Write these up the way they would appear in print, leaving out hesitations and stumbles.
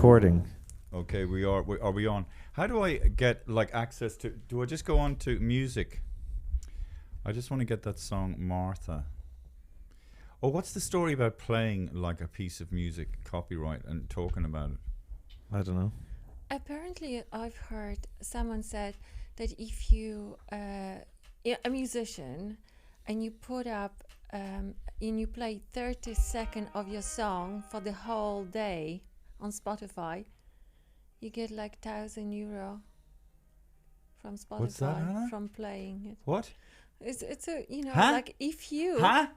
recording. Okay, we are. Are we on? How do I get like access to? Do I just go on to music? I just want to get that song Martha. Oh, what's the story about playing like a piece of music, copyright, and talking about it? I don't know. Apparently, I've heard someone said that if you a musician and you put up and you play 30 seconds of your song for the whole day on Spotify, you get like €1,000 from Spotify. What's that, Hannah? From playing it. What? It's a Huh? like if you Huh?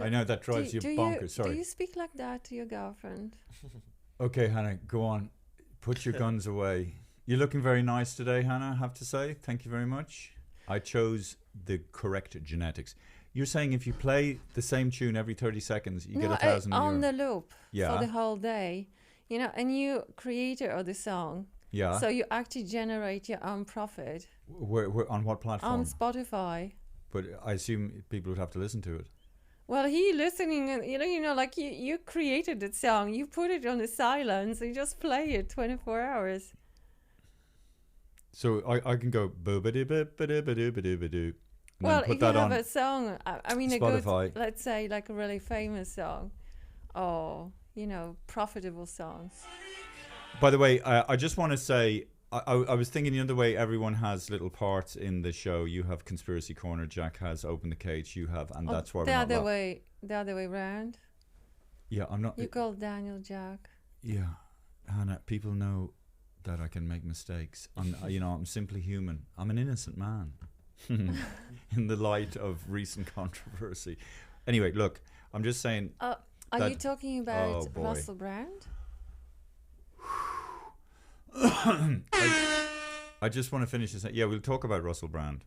I know that drives you bonkers. Sorry. Do you speak like that to your girlfriend? Okay, Hannah, go on. Put your guns away. You're looking very nice today, Hannah, I have to say. Thank you very much. I chose the correct genetics. You're saying if you play the same tune every 30 seconds, you get €1,000 on the loop Yeah. for the whole day. You know, and you creator of the song. Yeah. So you actually generate your own profit. Where on what platform? On Spotify. But I assume people would have to listen to it. Well, he listening, and like you created that song, you put it on the silence, and you just play it 24 hours. So I can go boo-ba-doo-ba-doo-ba-doo-ba-doo-ba-doo. Well, put if that you have on a song, I mean, Spotify. a good, let's say, like a really famous song, or profitable songs. By the way, I just want to say, I was thinking the other way. Everyone has little parts in the show. You have Conspiracy Corner. Jack has Open the Cage. You have, and that's why the we're other not way, the other way round. Yeah, I'm not. You call Daniel Jack. Yeah, Hannah. People know that I can make mistakes. I'm simply human. I'm an innocent man. In the light of recent controversy. Anyway, look, I'm just saying. Are you talking about Russell Brand? I just want to finish this. Yeah, we'll talk about Russell Brand.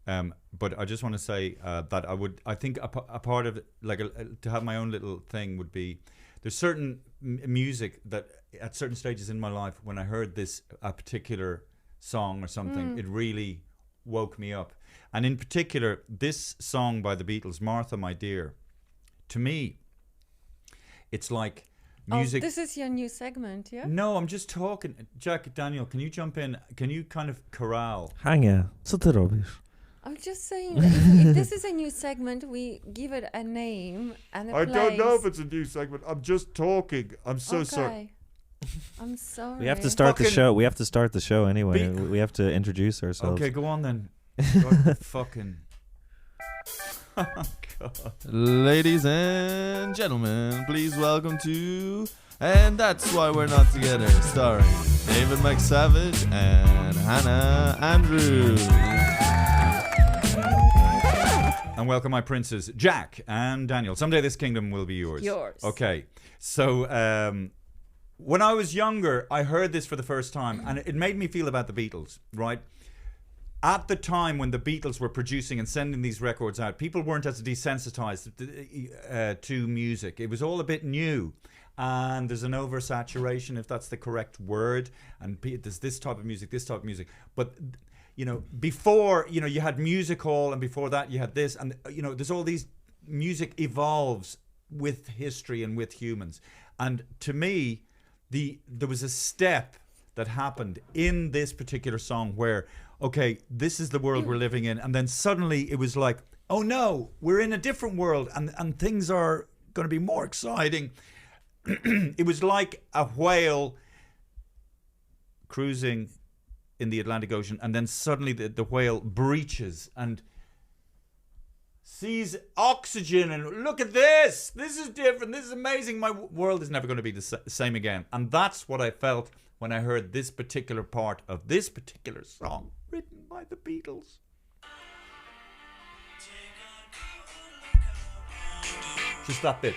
But I just want to say that I think a part of it, like to have my own little thing would be, there's certain music that at certain stages in my life, when I heard a particular song or something, it really woke me up. And in particular, this song by the Beatles, Martha, My Dear, to me, it's like music. Oh, this is your new segment, yeah? No, I'm just talking. Jack, Daniel, can you jump in? Can you kind of corral? Hania, co ty robisz? I'm just saying, if this is a new segment, we give it a name and a place. I don't know if it's a new segment. I'm just talking. I'm so sorry. I'm sorry. We have to start the show. We have to start the show anyway. We have to introduce ourselves. Okay, go on then. God, fucking. Oh, God. Ladies and gentlemen, please welcome to And That's Why We're Not Together, starring David McSavage and Hannah Andrews. And welcome my princes, Jack and Daniel. Someday this kingdom will be yours. Okay. So, when I was younger, I heard this for the first time, and it made me feel about the Beatles, right? At the time when the Beatles were producing and sending these records out, people weren't as desensitized to music. It was all a bit new. And there's an oversaturation, if that's the correct word. And there's this type of music, this type of music. But, before, you had music hall, and before that you had this. And, there's all these, music evolves with history and with humans. And to me, there was a step that happened in this particular song where, okay, this is the world we're living in, and then suddenly it was like, oh no, we're in a different world, and things are going to be more exciting. It was like a whale cruising in the Atlantic Ocean, and then suddenly the whale breaches and sees oxygen, and look at this is different, this is amazing, my world is never going to be the same again. And that's what I felt when I heard this particular part of this particular song written by the Beatles. Just that bit,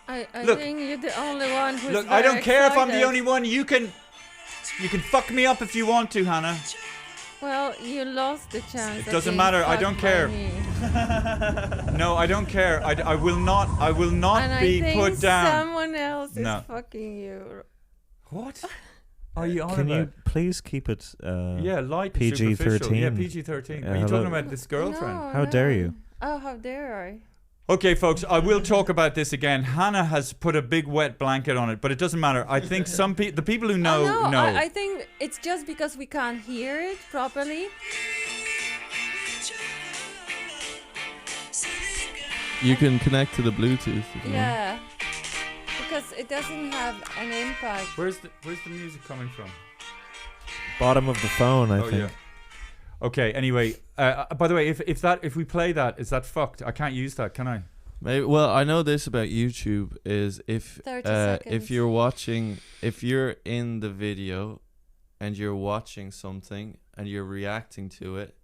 I Look, think you're the only one who's look, I don't care if I'm the excited. only one. You can fuck me up if you want to, Hannah. Well, you lost the chance. It doesn't matter. I don't care. No, I don't care. I will not and be put down. Someone else is fucking you. What? Are you on Can about? you please keep it light PG-13? Yeah, PG-13. Are you talking about this girlfriend? No, How dare you? Oh, how dare I? Okay, folks, I will talk about this again. Hannah has put a big wet blanket on it, but it doesn't matter. I think the people who know know. I think it's just because we can't hear it properly. You can connect to the Bluetooth. Yeah, because it doesn't have an impact. Where's the music coming from? Bottom of the phone, I think. Yeah. Okay. Anyway, by the way, if we play that, is that fucked? I can't use that, can I? Maybe, well, I know this about YouTube is if 30 seconds. if you're in the video and you're watching something and you're reacting to it,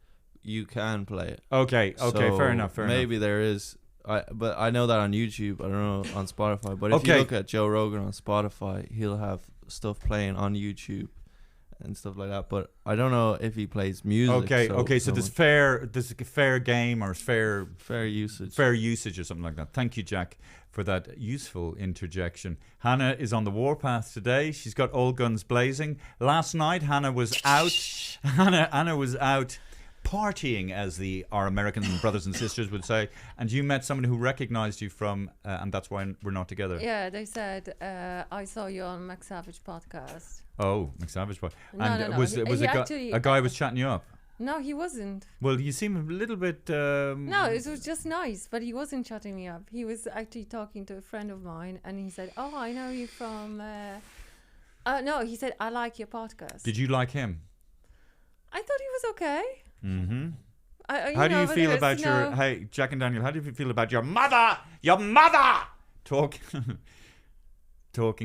you can play it. Okay. So fair enough. Maybe there is. But I know that on YouTube. I don't know on Spotify. But if you look at Joe Rogan on Spotify, he'll have stuff playing on YouTube and stuff like that. But I don't know if he plays music. Okay. So there's fair game or fair usage or something like that. Thank you, Jack, for that useful interjection. Hannah is on the warpath today. She's got all guns blazing. Last night, Hannah was out. Hannah was out partying, as our American brothers and sisters would say, and you met someone who recognized you from, and that's why we're not together. Yeah, they said, I saw you on Max Savage podcast. Oh, Max Savage podcast. No. Was a guy was chatting you up? No, he wasn't. Well, you seem a little bit... No, it was just nice, but he wasn't chatting me up. He was actually talking to a friend of mine, and he said, oh, I know you from... no, he said, I like your podcast. Did you like him? I thought he was okay. Mm-hmm. How do you feel about Hey, Jack and Daniel, how do you feel about your mother talking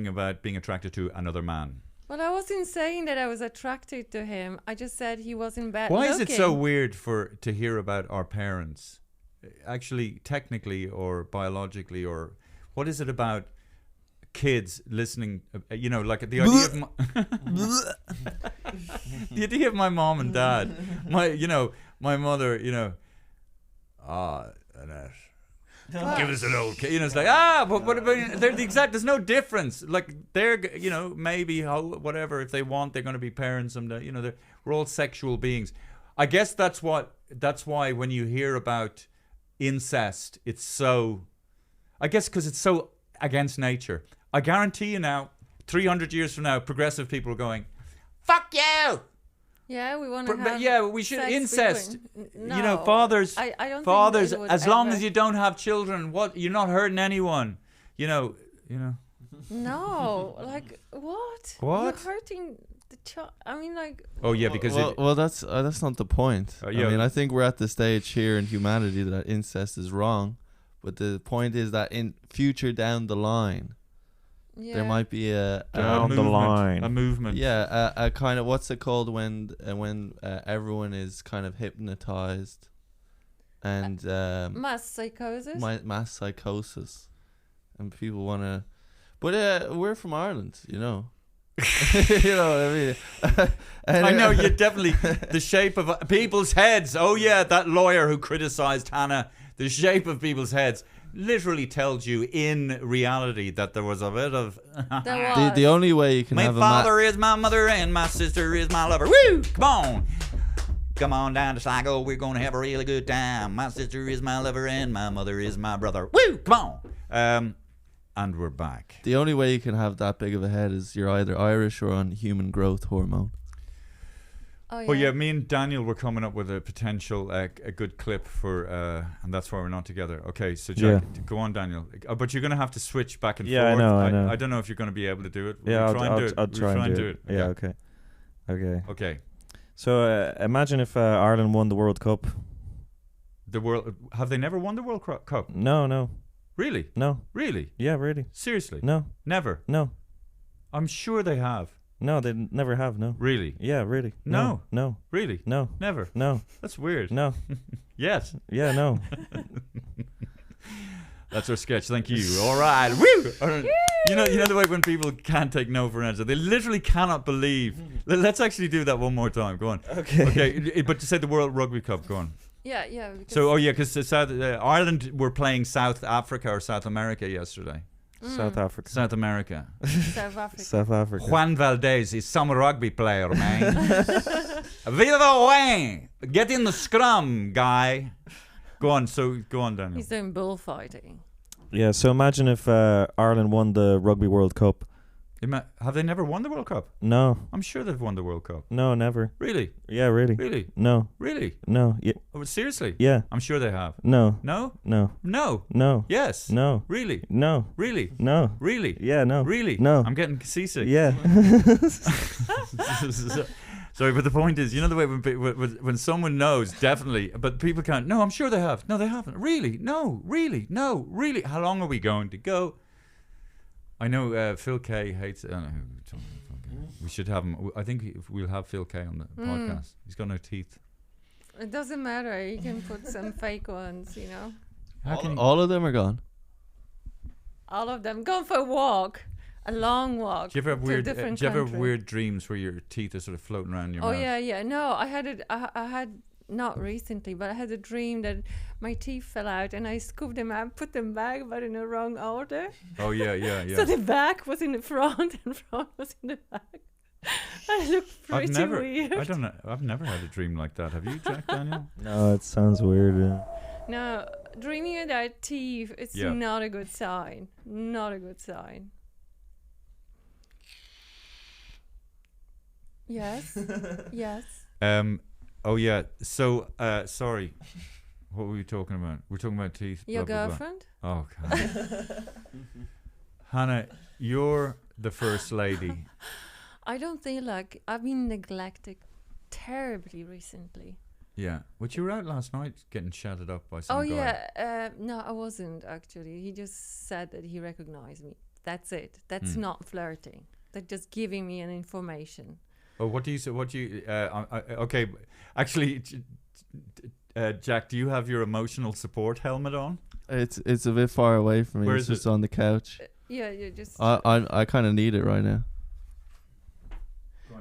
about being attracted to another man? Well, I wasn't saying that I was attracted to him. I just said he wasn't bad Why looking. is it so weird to hear about our parents? Actually, technically or biologically, or what is it about kids listening, like the idea of the idea of my mom and dad, my mother, Annette, give us an old kid, it's like, but they're the exact, there's no difference, like they're, maybe whatever, if they want, they're going to be parents someday, we're all sexual beings. I guess that's why when you hear about incest, it's so, I guess because it's so against nature. I guarantee you now, 300 years from now, progressive people are going, fuck you! Yeah, we want to have yeah, we should incest. No, fathers, I don't fathers, think as long as you don't have children, you're not hurting anyone. No, like, what? You're hurting the child. I mean, like... Oh, yeah, because... that's not the point. I mean, I think we're at the stage here in humanity that incest is wrong. But the point is that in future down the line, there might be a movement. Yeah, a kind of, what's it called when everyone is kind of hypnotized and mass psychosis. Mass psychosis, and people want to. But we're from Ireland, you know. You know what I mean? I know, you're definitely the shape of people's heads. Oh yeah, that lawyer who criticized Hannah. The shape of people's heads literally tells you in reality that there was a bit of... the only way you can have my father is my mother and my sister is my lover. Woo! Come on down to Sligo. We're going to have a really good time. My sister is my lover and my mother is my brother. Woo! Come on. And we're back. The only way you can have that big of a head is you're either Irish or on human growth hormone. Oh, yeah. Well, yeah, me and Daniel were coming up with a potential, a good clip for, and that's why we're not together. Okay, so Jack, go on, Daniel. But you're going to have to switch back and forth. I know. I don't know if you're going to be able to do it. Yeah, I'll try and do it. Yeah, okay. So imagine if Ireland won the World Cup. Have they never won the World Cup? No. Really? No. Really? Yeah, really. Seriously? No. Never? No. I'm sure they have. No, they never have, no. Really? Yeah, really. No. Really? No. Never? No. That's weird. No. Yes. Yeah, no. That's our sketch. Thank you. All right. Woo! You know the way when people can't take no for an answer. They literally cannot believe. Let's actually do that one more time. Go on. Okay. But to say the World Rugby Cup, go on. Yeah. So, because Ireland were playing South Africa or South America yesterday. South Africa. South America. South Africa. Juan Valdez is some rugby player, man. Viva Wayne! Get in the scrum, guy. Go on. So go on, Daniel. He's doing bullfighting. Yeah, so imagine if Ireland won the Rugby World Cup. Have they never won the World Cup? No. I'm sure they've won the World Cup. No, never. Really? Yeah, really. Really? No. Really? No. Yeah. Oh, seriously? Yeah. I'm sure they have. No. No? No. No. No. Yes. No. Really? No. Really? No. Really? Yeah, no. Really? No. I'm getting seasick. Yeah. Sorry, but the point is, you know the way when someone knows, definitely, but people can't. No, I'm sure they have. No, they haven't. Really? No. Really? No. Really? How long are we going to go? I know Phil Kay hates. We should have him. I think we'll have Phil Kay on the podcast. He's got no teeth. It doesn't matter. You can put some fake ones, you know. All of them are gone. All of them. Go for a walk. A long walk. Do you ever have to weird? a different Do you ever have country. weird dreams where your teeth are sort of floating around your Oh mouth? yeah. No, I had it. I had not recently, but I had a dream that my teeth fell out and I scooped them out, put them back, but in the wrong order. Oh yeah. So the back was in the front and front was in the back. I looked pretty weird. I don't know. I've never had a dream like that. Have you, Jack Daniel? No, it sounds weird. No, dreaming about teeth, it's not a good sign. Not a good sign. Yes. Yes. Oh yeah. So sorry. What were we talking about? We're talking about teeth. Your blah, blah, girlfriend? Blah. Oh, God. Hannah, you're the first lady. I don't feel like I've been neglected terribly recently. Yeah. But you were out last night getting chatted up by some Oh guy. yeah. No, I wasn't actually. He just said that he recognized me. That's it. That's not flirting. That's just giving me an information. Oh, what do you say? What do you? Okay, actually, Jack, do you have your emotional support helmet on? It's a bit far away from me. Where it's is just it? on the couch. Yeah, you just. I kind of need it right now.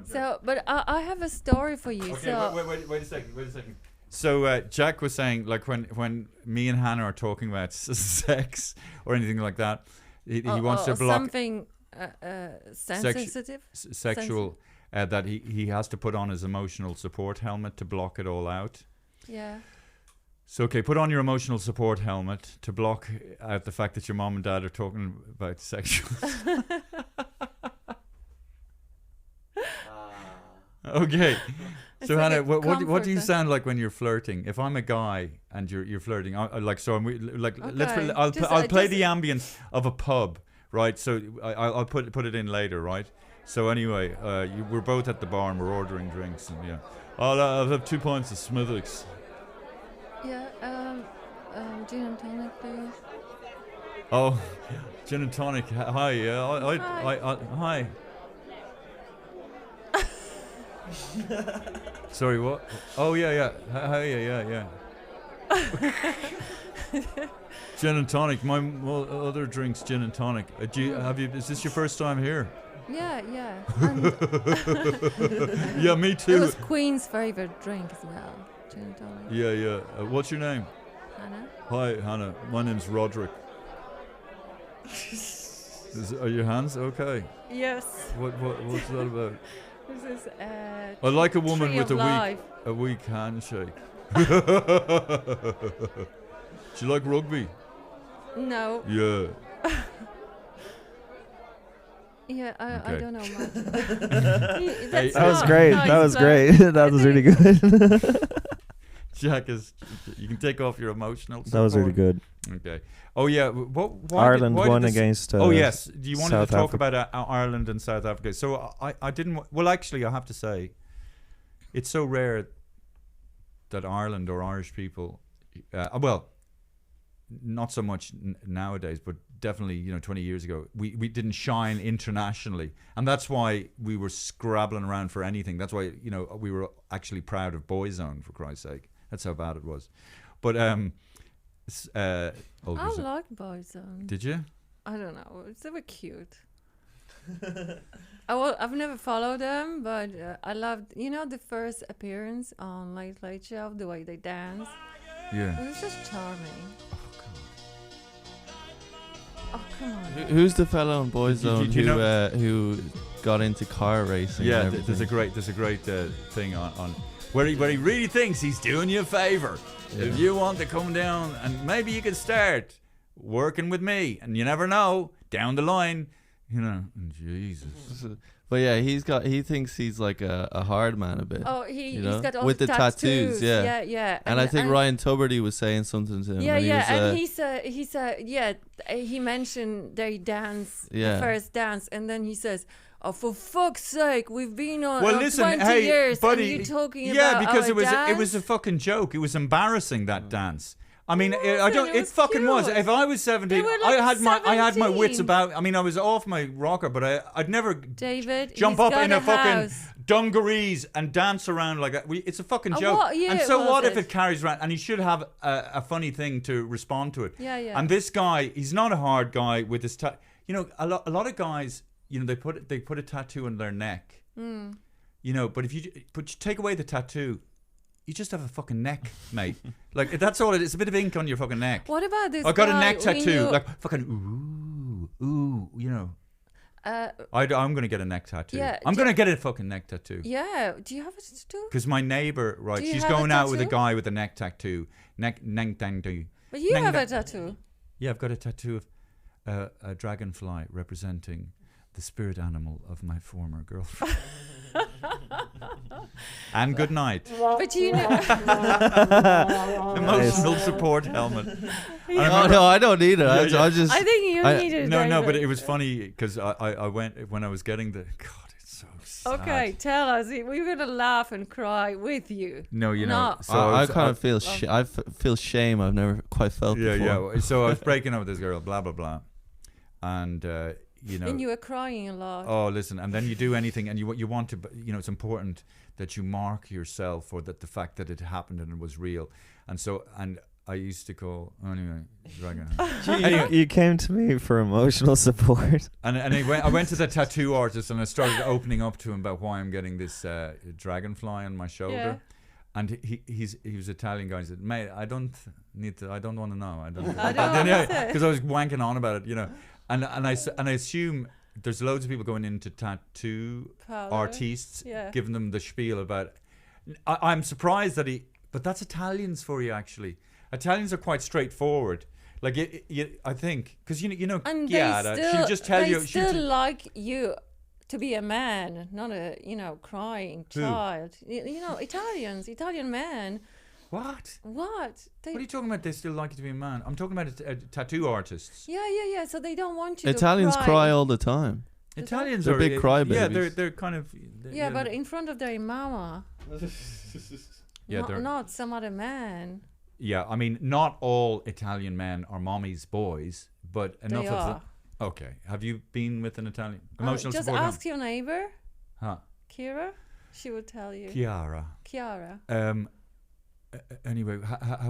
So, but I have a story for you. Okay, so wait a second. So Jack was saying, like, when me and Hannah are talking about sex or anything like that, he wants to block something sensitive, sexual. That he has to put on his emotional support helmet to block it all out. Yeah. So, okay, put on your emotional support helmet to block out the fact that your mom and dad are talking about sexual. Okay. It's So, like Hannah, a what do you comforter. sound like when you're flirting? If I'm a guy and you're flirting, Okay. I'll play the ambience of a pub, right? So I'll put it in later, right? So anyway, we're both at the bar and we're ordering drinks, and yeah, I'll have 2 pints of Smithwick's. Yeah. Gin and tonic, please. Oh, gin and tonic. Hi, yeah. Hi. Sorry, what? Oh yeah. Hi, yeah. Gin and tonic. My other drinks, gin and tonic. Is this your first time here? Yeah. And Yeah, me it too. was Queen's favorite drink as well. Gin and tonic. Yeah. What's your name? Hannah. Hi, Hannah. My name's Roderick. Are your hands okay? Yes. What's that about? This is. I like a woman Tree with of life. a weak handshake. Do you like rugby? No. Yeah. Yeah, I Okay. don't know much. Hey, That was great. That was great. That was really good. Jack you can take off your emotional support. That was really good. Okay. Oh yeah. Ireland won against. Oh yes. Do you want to South talk Africa. about Ireland and South Africa? So I didn't. Well, actually, I have to say, it's so rare that Ireland or Irish people, well, not so much nowadays, but definitely 20 years ago, we didn't shine internationally, and that's why we were scrabbling around for anything. That's why we were actually proud of Boyzone, for Christ's sake. That's how bad it was. But I like Boyzone. did you? I don't know. They were cute. I've never followed them, but I loved, the first appearance on Late Late Show, the way they dance. Yeah. It was just charming. Oh, come on. Who's the fellow on Boyzone you who got into car racing. Yeah, and there's a great thing on where he really thinks he's doing you a favor. Yeah. If you want to come down and maybe you could start working with me, and you never know down the line, Jesus. But yeah, he thinks he's like a hard man a bit. Oh, he's got all with the tattoos. Yeah, yeah. And I think Ryan Tuberty was saying something to him. Yeah, and he mentioned their dance, Yeah. the first dance, and then he says, "Oh, for fuck's sake, we've been on 20 hey, years, buddy, and you're talking about yeah, because our it was a fucking joke. It was embarrassing, that dance. I mean, It fucking was. cute. If I was 17, They were I like had my wits 17. about. I mean, I was off my rocker, but I'd never David, jump he's up got in a fucking house. dungarees and dance around like that. It's a fucking Oh, joke. what year And so was what if it? it carries around? And he should have a funny thing to respond to it. Yeah, yeah. And this guy, he's not a hard guy with his a lot of guys, they put a tattoo on their neck. Mm. But you take away the tattoo, you just have a fucking neck, mate. Like, that's all it is. It's a bit of ink on your fucking neck. What about this? I got a guy neck when tattoo, you- like fucking ooh. I'm gonna get a neck tattoo. Yeah, I'm gonna get a fucking neck tattoo. Yeah. Do you have a tattoo? Because my neighbor, right, Do you she's have a going out with a tattoo? guy with a neck tattoo. Neck tattoo. But you Neng- have a neng- tattoo. Yeah, I've got a tattoo of a dragonfly representing the spirit animal of my former girlfriend. And good night. But you know, Emotional support helmet. No, I don't need it. Yeah. I just. I think you need it. No, David. but it was funny because I went when I was getting the. God, it's so sad. Okay, tell us. We're gonna laugh and cry with you. No, No. So I kind of feel feel shame. I've never quite felt before. Yeah. So I was breaking up with this girl, blah blah blah, and And you were crying a lot. Oh, listen, and then you do anything, and you want to, it's important that you mark yourself, or that the fact that it happened and it was real, and I used to call Dragon. You came to me for emotional support. And I went to the tattoo artist, and I started opening up to him about why I'm getting this dragonfly on my shoulder. Yeah. And he was Italian guy. He said, "Mate, I don't want to know. I don't." Because I was wanking on about it, And I assume there's loads of people going into tattoo artists, giving them the spiel about. I'm surprised that but that's Italians for you, actually. Italians are quite straightforward. Like I think, because And she'll just tell you. They still like you to be a man, not a crying child. Italian men. What? What? What are you talking about? They still like you to be a man. I'm talking about tattoo artists. Yeah. So they don't want you Italians to cry all the time. Italians They're are big crybabies. Yeah, they're kind of. Yeah, but in front of their mama. Yeah, not some other man. Yeah, I mean, not all Italian men are mommy's boys, but enough They of are. them. Okay, have you been with an Italian emotional Just support? ask your neighbor, Huh? Kira. She will tell you. Chiara. Anyway,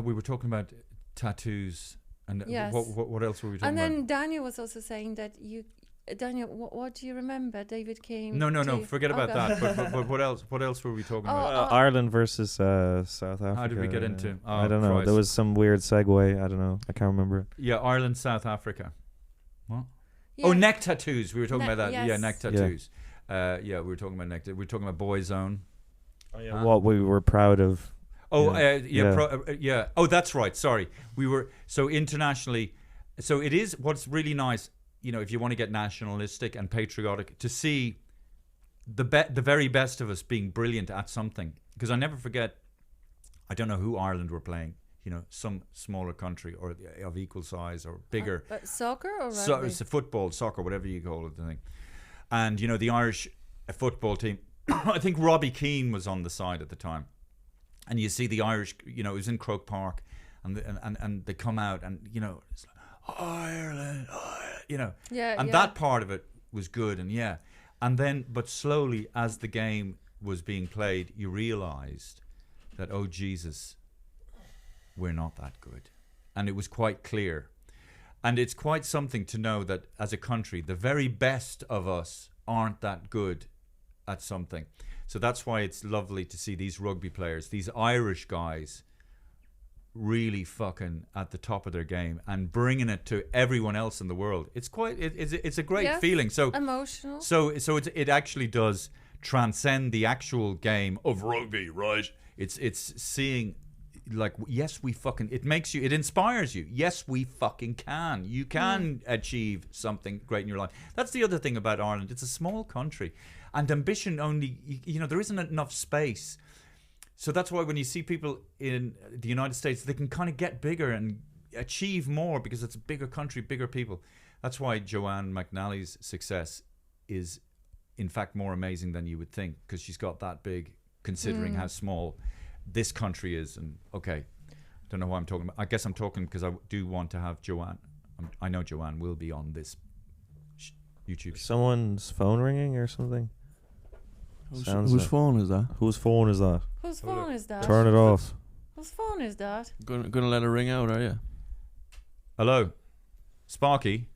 we were talking about tattoos, and Yes. what else were we talking And about? then Daniel was also saying that Daniel, what do you remember? David came. No, to- forget about Okay. that. But what else? What else were we talking Oh, about? Ireland versus South Africa. How did we get into? Oh, I don't know. Christ. There was some weird segue. I don't know. I can't remember. Yeah, Ireland, South Africa. What? Yeah. Oh, neck tattoos. We were talking about that. Yes. Yeah, neck tattoos. We were talking about neck. We were talking about Boyzone. What we were proud of. Oh, Yeah. yeah. Oh, that's right. Sorry. We were so internationally. So it is what's really nice, if you want to get nationalistic and patriotic, to see the very best of us being brilliant at something. Because I never forget, I don't know who Ireland were playing, some smaller country or of equal size or bigger. But soccer or rugby? So it's a football, soccer, whatever you call it, I think. And the Irish football team, I think Robbie Keane was on the side at the time. And you see the Irish, it was in Croke Park, and they come out, and it's like Ireland, Yeah. and that part of it was good, and then but slowly as the game was being played, you realised that, oh Jesus, we're not that good, and it was quite clear. And it's quite something to know that as a country, the very best of us aren't that good at something. So that's why it's lovely to see these rugby players, these Irish guys, really fucking at the top of their game and bringing it to everyone else in the world. It's quite. It's a great feeling. So emotional. So it actually does transcend the actual game of rugby, right? It's seeing. Like, yes, we fucking, it inspires you. Yes, we fucking can. You can achieve something great in your life. That's the other thing about Ireland. It's a small country, and ambition only, there isn't enough space. So that's why when you see people in the United States, they can kind of get bigger and achieve more because it's a bigger country, bigger people. That's why Joanne McNally's success is, in fact, more amazing than you would think, because she's got that big, considering how small this country is. And okay, don't know why I'm talking about. I guess I'm talking because I do want to have Joanne. I know Joanne will be on this YouTube. Someone's phone ringing or something. Whose phone is that? Whose phone is that? Whose phone is that? Turn it off. Whose phone is that? Gonna let it ring out, are you? Hello, Sparky.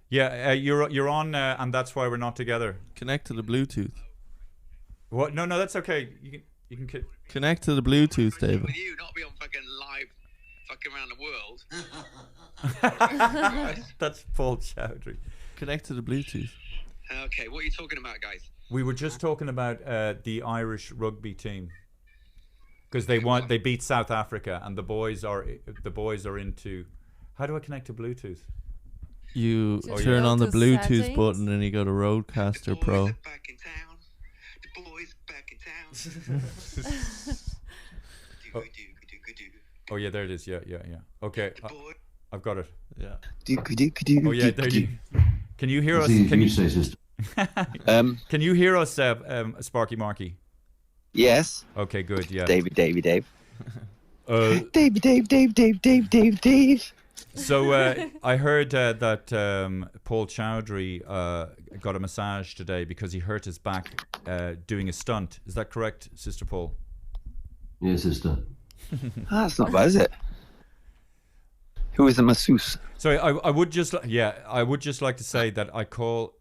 Yeah, you're on, and that's why we're not together. Connect to the Bluetooth. What? No, that's okay. You can connect to the Bluetooth, David. With you, not be on fucking live, fucking around the world. That's Paul Chowdhry. Connect to the Bluetooth. Okay, what are you talking about, guys? We were just talking about the Irish rugby team because they beat South Africa, and the boys are into. How do I connect to Bluetooth? You turn on the Bluetooth settings button and you go to Roadcaster Pro. Back in town. The boys back in town. Oh yeah, there it is. Yeah. Okay, I've got it. Yeah. Oh yeah, there you. Can you hear us? Can you say, sister? Can you hear us, Sparky Marky? Yes. Okay, good. Yeah. Dave. Dave. Dave. So I heard that Paul Chowdhry got a massage today because he hurt his back doing a stunt. Is that correct, Sister Paul? Yes, sister. That's not bad, is it? Who is the masseuse? Sorry, I would just like to say that I call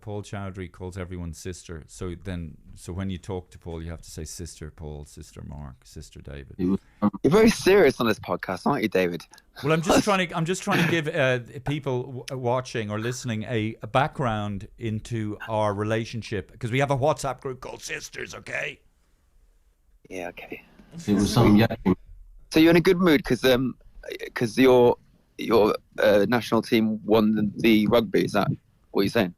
Paul Chowdhry calls everyone sister. So when you talk to Paul, you have to say Sister Paul, Sister Mark, Sister David. You're very serious on this podcast, aren't you, David? Well, I'm just trying to give people watching or listening a background into our relationship, because we have a WhatsApp group called Sisters. Okay. Yeah. Okay. It was some So you're in a good mood because your national team won the rugby. Is that what you're saying?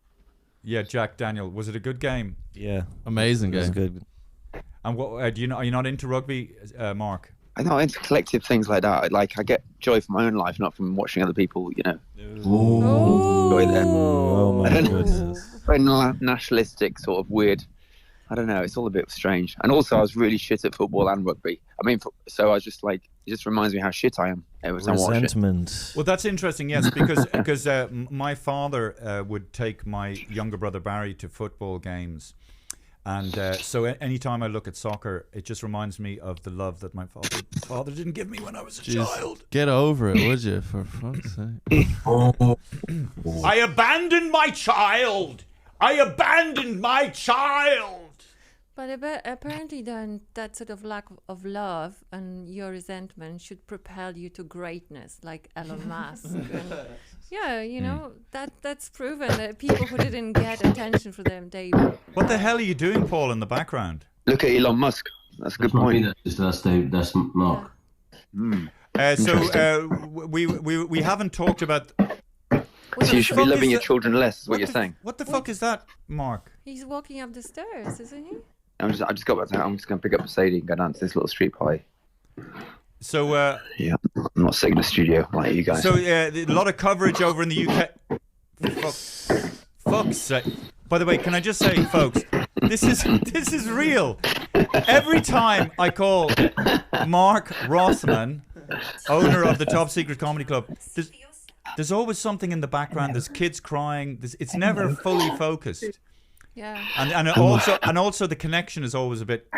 Yeah, Jack Daniel. Was it a good game? Yeah, amazing game. It was good. And what are you not into rugby, Mark? I'm not into collective things like that. Like, I get joy from my own life, not from watching other people. Enjoy them. Oh my goodness! Very nationalistic, sort of weird. I don't know. It's all a bit strange. And also, I was really shit at football and rugby. I mean, so I was just like, it just reminds me how shit I am every time I watch it. Resentment. Well, that's interesting, yes, because my father would take my younger brother Barry to football games. And so anytime I look at soccer, it just reminds me of the love that my father didn't give me when I was a child. Get over it, would you, for fuck's sake. I abandoned my child! But apparently then that sort of lack of love and your resentment should propel you to greatness, like Elon Musk. And yeah, that's proven that people who didn't get attention for them, What the hell are you doing, Paul, in the background? Look at Elon Musk. That's a good point. That's Mark. Yeah. So we haven't talked about... So you should be loving your children less, is what you're saying. What the fuck is that, Mark? He's walking up the stairs, isn't he? I just got back to. I'm just going to pick up Sadie and go down to this little street party. So yeah, I'm not sitting in the studio like you guys. So a lot of coverage over in the UK. Fuck's sake! By the way, can I just say, folks, this is real. Every time I call Mark Rothman, owner of the Top Secret Comedy Club, there's always something in the background. There's kids crying. It's never fully focused. Yeah. And also the connection is always a bit.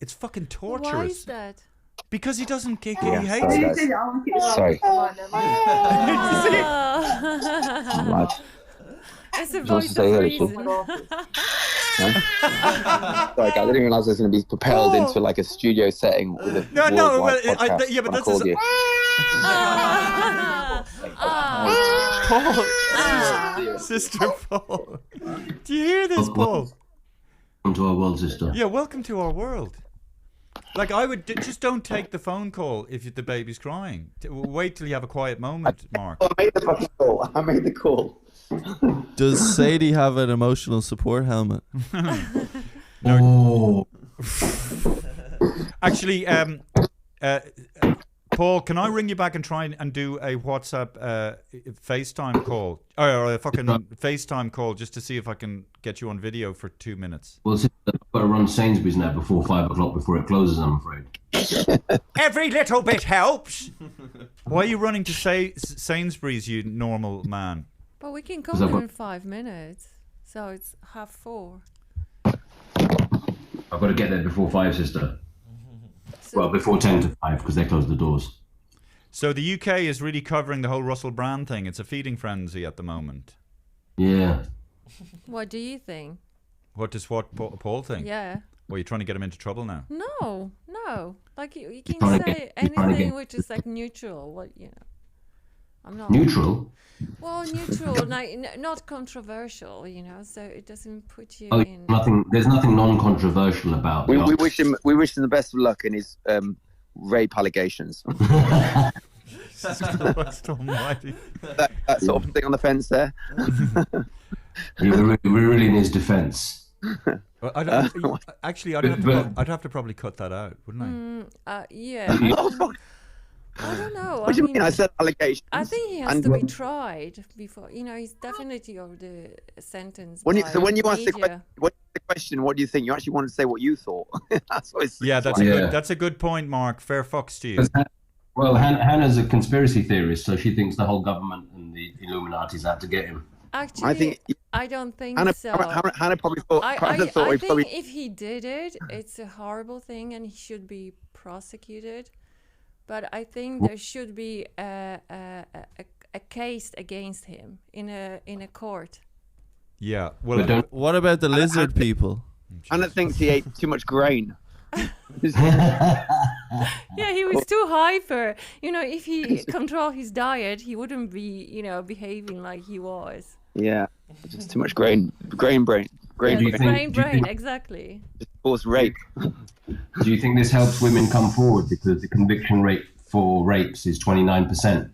It's fucking torturous. Why is that? Because he doesn't kick it. He hates it. Sorry. It's a voice of reason. Sorry, guys. I didn't realise I was going to be propelled into like a studio setting with a worldwide podcast. But that's called you. Paul, Sister Paul. Do you hear this, Paul? Welcome to our world, sister. Yeah, welcome to our world. Like, I would just don't take the phone call if the baby's crying. Wait till you have a quiet moment, Mark. I made the fucking call. I made the call. Does Sadie have an emotional support helmet? Oh, Actually, Paul, can I ring you back and try and do a WhatsApp FaceTime call? Or a fucking FaceTime call just to see if I can get you on video for 2 minutes? well, sister, I've got to run Sainsbury's now before 5 o'clock before it closes, I'm afraid. Every little bit helps. Why are you running to Sainsbury's, you normal man? But we can call in 5 minutes, so it's 4:30. I've got to get there before 5, sister. So Well, before 10 to 5, because they close the doors. So the UK is really covering the whole Russell Brand thing. It's a feeding frenzy at the moment. Yeah. what do you think? What does Paul think? Yeah. Well, you're trying to get him into trouble now. No. Like you can trying to say get- he's trying to anything get- which is like neutral. What I'm not Neutral? Well, neutral, not controversial. So it doesn't put you Oh, in. there's nothing non-controversial about We the wish him the best of luck in his rape allegations. Christ almighty. that sort of thing on the fence there. We're really in his defence. Well, I'd have to probably cut that out, wouldn't I? Yeah. I don't know. What do you mean? I said allegations. I think he has to be tried before. He's definitely over the sentence. When you by ask media. the question, what do you think? You actually want to say what you thought. That's what it's Yeah, that's a good point, Mark. Fair fucks to you. Well, Hannah's a conspiracy theorist, so she thinks the whole government and the Illuminati's out to get him. Actually, I don't think Hannah, so. Hannah probably thought. I think probably, if he did it, it's a horrible thing, and he should be prosecuted. But I think there should be a case against him in a court. Yeah. Well, What about the lizard people? Hannah thinks he ate too much grain. Yeah, he was too hyper. If he controlled his diet, he wouldn't be, behaving like he was. Yeah, just too much grain brain. Brain, exactly. Just forced rape. Do you think this helps women come forward because the conviction rate for rapes is 29%?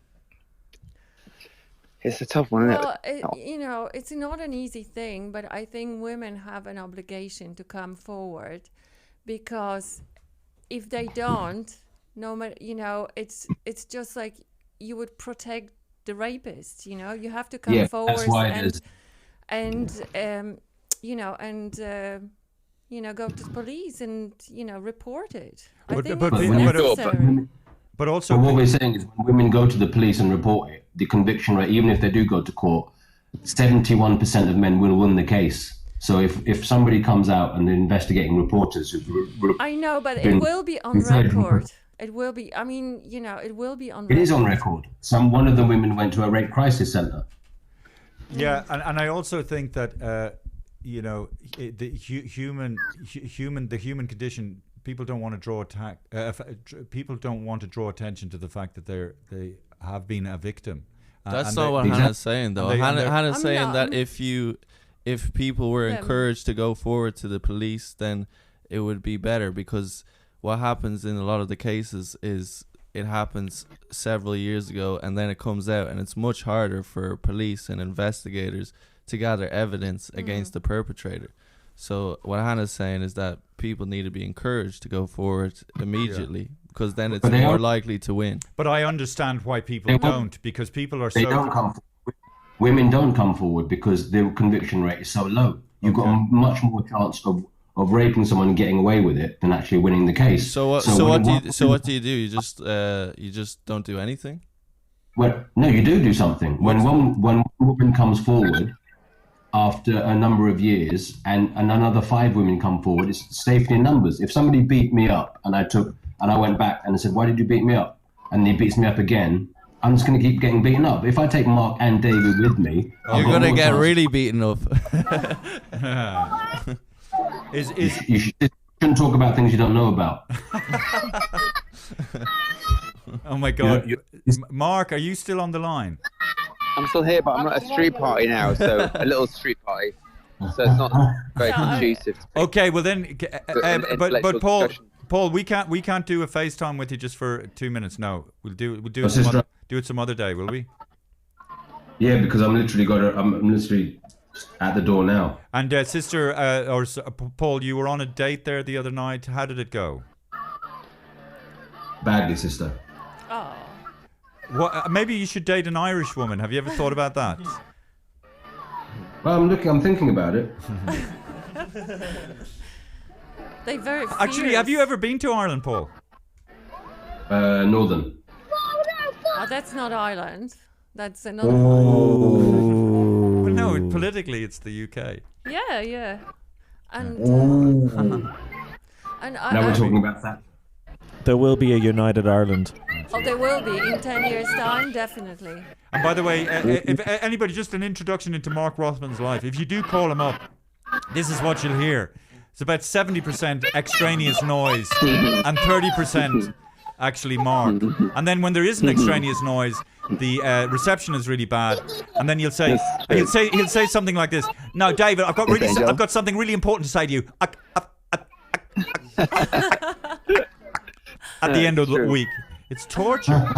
It's a tough one, isn't it? Well, it's not an easy thing, but I think women have an obligation to come forward, because if they don't, no matter, it's just like you would protect the rapist. You have to come forward that's why it is. and go to the police and report it. I think it's necessary. But also, what we're saying is when women go to the police and report it, the conviction rate, even if they do go to court, 71% of men will win the case. So if somebody comes out and the investigating reporters I know, but it will be on record. It will be. I mean, it will be on record. It is on record. One of the women went to a rape crisis centre. Yeah, and I also think that the human condition. People don't want to draw attention to the fact that they have been a victim. That's not what Hannah's saying, though. Hannah's saying that if people were encouraged to go forward to the police, then it would be better, because what happens in a lot of the cases is it happens several years ago and then it comes out, and it's much harder for police and investigators to gather evidence against the perpetrator. So what Hannah's saying is that people need to be encouraged to go forward immediately, because then it's more likely to win. But I understand why people don't, because people are don't come forward. Women don't come forward because the conviction rate is so low. You've got a much more chance of raping someone and getting away with it than actually winning the case. So what do you do? You just don't do anything? Well, no, you do something. When one woman comes forward after a number of years and another 5 women come forward, it's safety in numbers. If somebody beat me up and I went back and I said, why did you beat me up? And he beats me up again, I'm just going to keep getting beaten up. If I take Mark and David with me, you're going to get really beaten up. You shouldn't talk about things you don't know about. Oh my God, Mark, are you still on the line? I'm still here, but I'm at a street party now, so a little street party. So it's not very conducive. Okay, well then, but Paul, discussion. Paul, we can't do a FaceTime with you just for 2 minutes. No, we'll do it do it some other day, will we? Yeah, because I'm literally at the door now. And sister, Paul, you were on a date there the other night. How did it go? Badly, sister. Oh. What? Maybe you should date an Irish woman. Have you ever thought about that? Well, I'm thinking about it. They very fierce. Actually, have you ever been to Ireland, Paul? Northern. Oh, that's not Ireland. That's another. Well, no, politically it's the UK. Yeah. And Now we're talking about that. There will be a united Ireland. Oh, there will be in 10 years' time, definitely. And by the way, if anybody, just an introduction into Mark Rothman's life. If you do call him up, this is what you'll hear. It's about 70% extraneous noise and 30% actually Mark. And then when there is an extraneous noise, the reception is really bad. And then he'll say something like this. No, David, I've got something really important to say to you. At the end of the week. It's torture.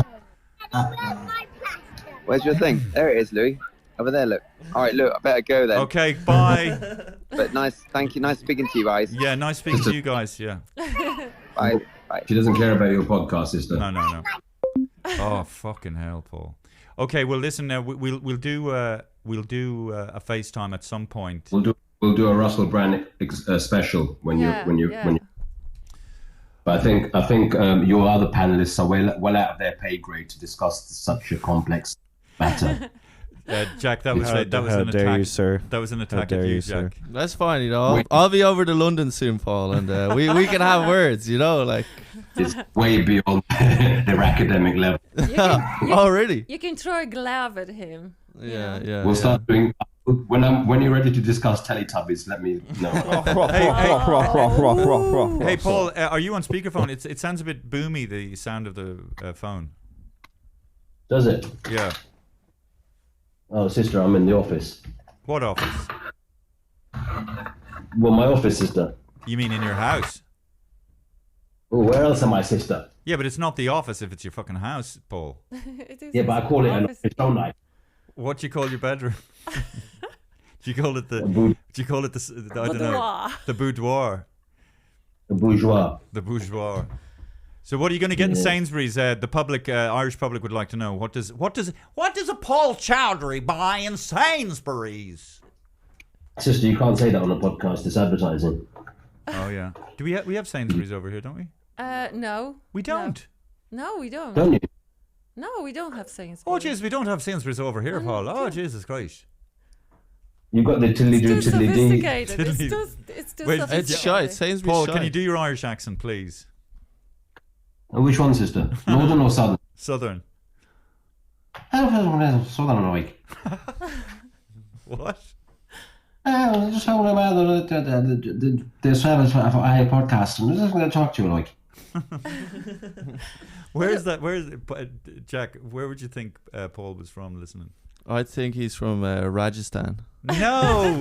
Where's your thing? There it is, Louis. Over there, look. All right, look, I better go then. Okay, bye. But thank you. Nice speaking to you guys. Yeah, nice speaking to you guys, yeah. Bye. She doesn't care about your podcast, sister. No. Oh, fucking hell, Paul. Okay, well, listen now. We'll do a FaceTime at some point. We'll do a Russell Brand special when you. But I think your other panelists are well out of their pay grade to discuss such a complex matter. Jack, that was an attack. You, sir. That was an attack at you, Jack. Sir. That's fine, you know. I'll be over to London soon, Paul, and we can have words, you know, like. It's way beyond their academic level. Oh, really? You can throw a glove at him. Yeah. We'll start doing. When you're ready to discuss Teletubbies, let me know. Hey, Paul, are you on speakerphone? It sounds a bit boomy, the sound of the phone. Does it? Yeah. Oh, sister, I'm in the office. What office? Well, my office, sister. You mean in your house? Oh, where else am I, sister? Yeah, but it's not the office if it's your fucking house, Paul. Yeah, but I call it an office, don't I? What do you call your bedroom? Do you call it the? Do you call it the? I don't know. The boudoir. The bourgeois. The bourgeois. So what are you going to get in Sainsbury's? The public, Irish public, would like to know what does a Paul Chowdhry buy in Sainsbury's? Sister, you can't say that on a podcast. It's advertising. Oh yeah. Do we have Sainsbury's over here? Don't we? No. We don't. No, we don't. Don't you? No, we don't have Sainsbury's. Oh jeez, we don't have Sainsbury's over here, Paul. Oh Jesus Christ. You've got the tiddly-do, tiddly-dee. It's too sophisticated. It's shy. Sainsbury's Paul, shy. can you do your Irish accent, please? Which one, sister? Northern or southern? Southern. Southern, like. What? Just talking about the service for our podcast. I'm just going to talk to you, like. Where's Jack? Where would you think Paul was from listening? I think he's from Rajasthan. No.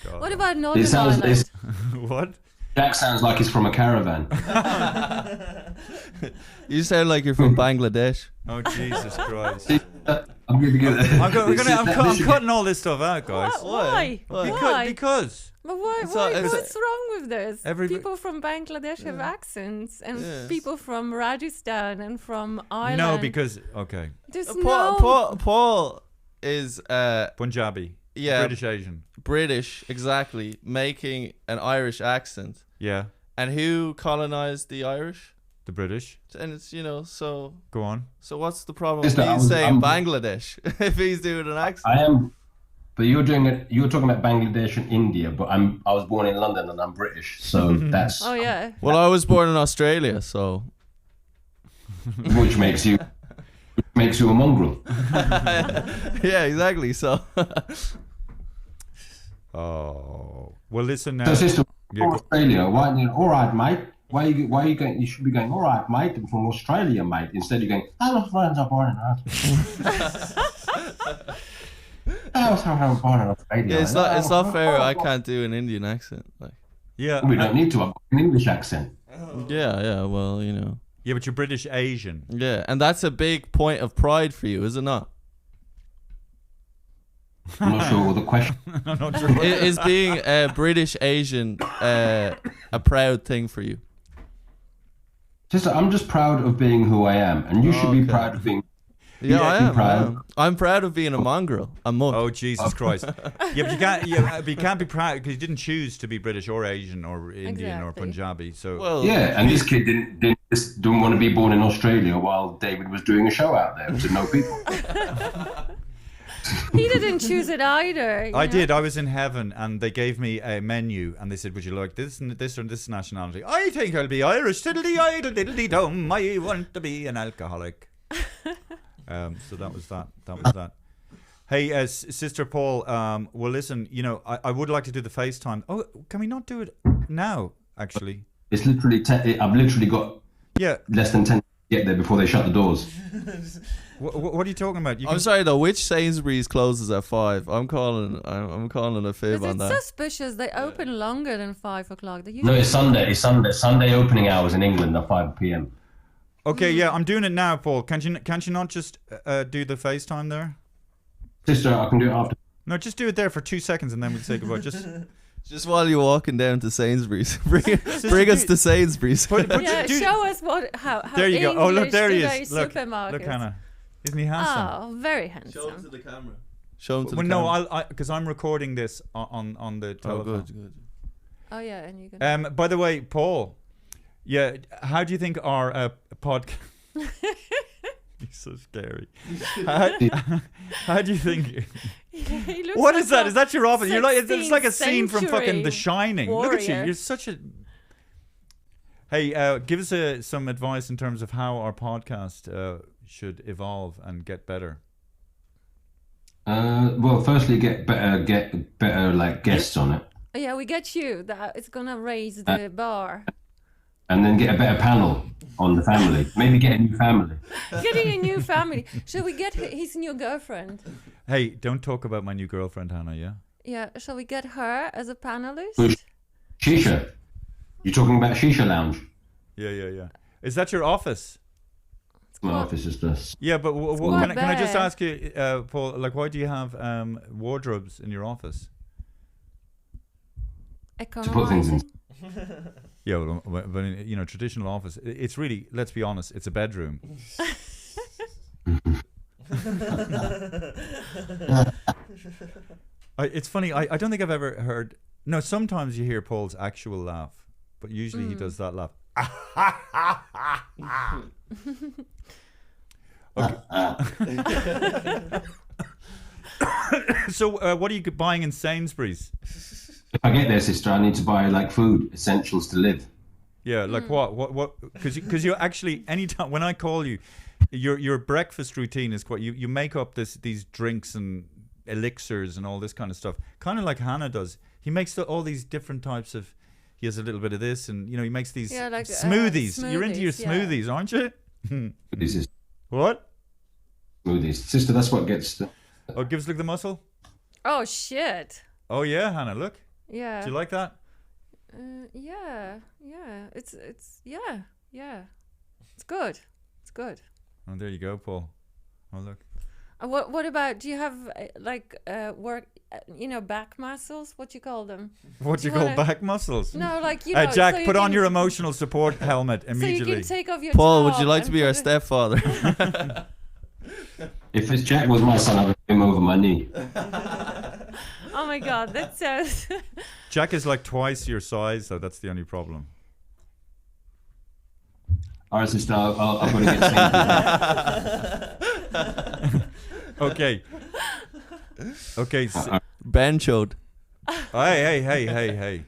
God. What about Northern Ireland? What? Jack sounds like he's from a caravan. You sound like you're from Bangladesh. Oh Jesus Christ! I'm cutting all this stuff out, guys. Why? Because. But why? What's wrong with this? People from Bangladesh have accents, and people from Rajasthan and from Ireland. No, because okay. Paul is Punjabi. Yeah, British Asian. British, exactly, making an Irish accent. Yeah. And who colonized the Irish? The British. And it's, so... Go on. So what's the problem with me saying Bangladesh if he's doing an accent? I am... But you're doing it. You're talking about Bangladesh and India, but I was born in London and I'm British, so that's... Oh, yeah. Well, I was born in Australia, so... Which makes you a mongrel. Yeah, exactly, so... Oh. Well, listen now. So, sister, Yeah, from Australia, why? All right, mate. Why are you going? You should be going. All right, mate. I'm from Australia, mate. Instead, you're going. I was born in Australia. Yeah, it's not fair. I can't do an Indian accent. Like, yeah. We don't need to have an English accent. yeah. Well, you know. Yeah, but you're British Asian. Yeah, and that's a big point of pride for you, is it not? I'm not sure what the question. I'm not sure. Is being a British Asian a proud thing for you? Sister, I'm just proud of being who I am, and you should be proud of being. Yeah, I am. Proud. I'm proud of being a mongrel. A monk. Oh, Jesus Christ. Yeah, but you can't. Yeah, but you can't be proud because you didn't choose to be British or Asian or Indian or Punjabi. So Well, yeah, and this kid didn't want to be born in Australia while David was doing a show out there to know people. He didn't choose it either. I did. I was in heaven, and they gave me a menu, and they said, "Would you like this and this or this nationality?" I think I'll be Irish. Tiddly idle diddly dum. I want to be an alcoholic. So that was that. That was that. Hey, Sister Paul. Well, listen. You know, I would like to do the FaceTime. Oh, can we not do it now? Actually, It's literally. I've literally got less than 10 to get there before they shut the doors. What are you talking about? I'm sorry though. Which Sainsbury's closes at 5? I'm calling a fib on It's that. suspicious. They open longer than 5 o'clock. No, it's Sunday. It's Sunday. Sunday opening hours in England are 5 p.m. Okay, yeah, I'm doing it now, Paul. Can't you not just do the FaceTime there? Sister, I can do it after. No, just do it there for 2 seconds and then we'll say goodbye. Just while you're walking down to Sainsbury's, bring us to Sainsbury's. Show us how there you go. Oh, look, there he is. Look, supermarkets. Hannah. Isn't he handsome? Oh, very handsome. Show him to the camera. Show him to the camera. camera. No, because I'm recording this on the telephone. Oh, good. Oh yeah, and you can. By the way, Paul. Yeah, how do you think our podcast? He's so scary. How do you think? What is that? Is that your office? You're like it's like a scene from fucking The Shining. Warrior. Look at you. You're such a. Hey, give us some advice in terms of how our podcast should evolve and get better. Well, firstly, get better like guests on it. Oh, yeah, we get you. That it's gonna raise the bar. And then get a better panel on the family. Maybe get a new family. Getting a new family. Shall we get his new girlfriend? Hey, don't talk about my new girlfriend, Hannah. Yeah. Yeah. Shall we get her as a panelist? Shisha. You're talking about Shisha Lounge. Yeah. Is that your office? My office is this. Yeah, but can I just ask you, Paul? Like, why do you have wardrobes in your office? To put things in. Yeah, well, but you know, traditional office. It's really, let's be honest, it's a bedroom. It's funny. I don't think I've ever heard. No, sometimes you hear Paul's actual laugh, but usually he does that laugh. So, what are you buying in Sainsbury's? If I get there, sister, I need to buy like food essentials to live. Yeah, like what? Because you actually anytime when I call you, your breakfast routine is quite. You make up these drinks and elixirs and all this kind of stuff, kind of like Hannah does. He makes all these different types of. He has a little bit of this, and he makes these like, smoothies. smoothies. You're into your smoothies, aren't you? This is what? Smoothies, sister. That's what gets. Oh, give us look the muscle. Oh shit. Oh yeah, Hannah, look. Yeah. Do you like that? Yeah. It's yeah. It's good. It's good. Oh, there you go, Paul. Oh, look. What about? Do you have work? Back muscles. What you call them? What do you call back muscles? No, like Jack, so put on your emotional support helmet immediately. So you can take off your. Paul, top would you like to be our put stepfather? If it's Jack was my son, I would put him over my knee. Oh my God, that sounds. Jack is like twice your size, so that's the only problem. All right, sister, I'm going to get saved. Okay. Benchoed. Hey.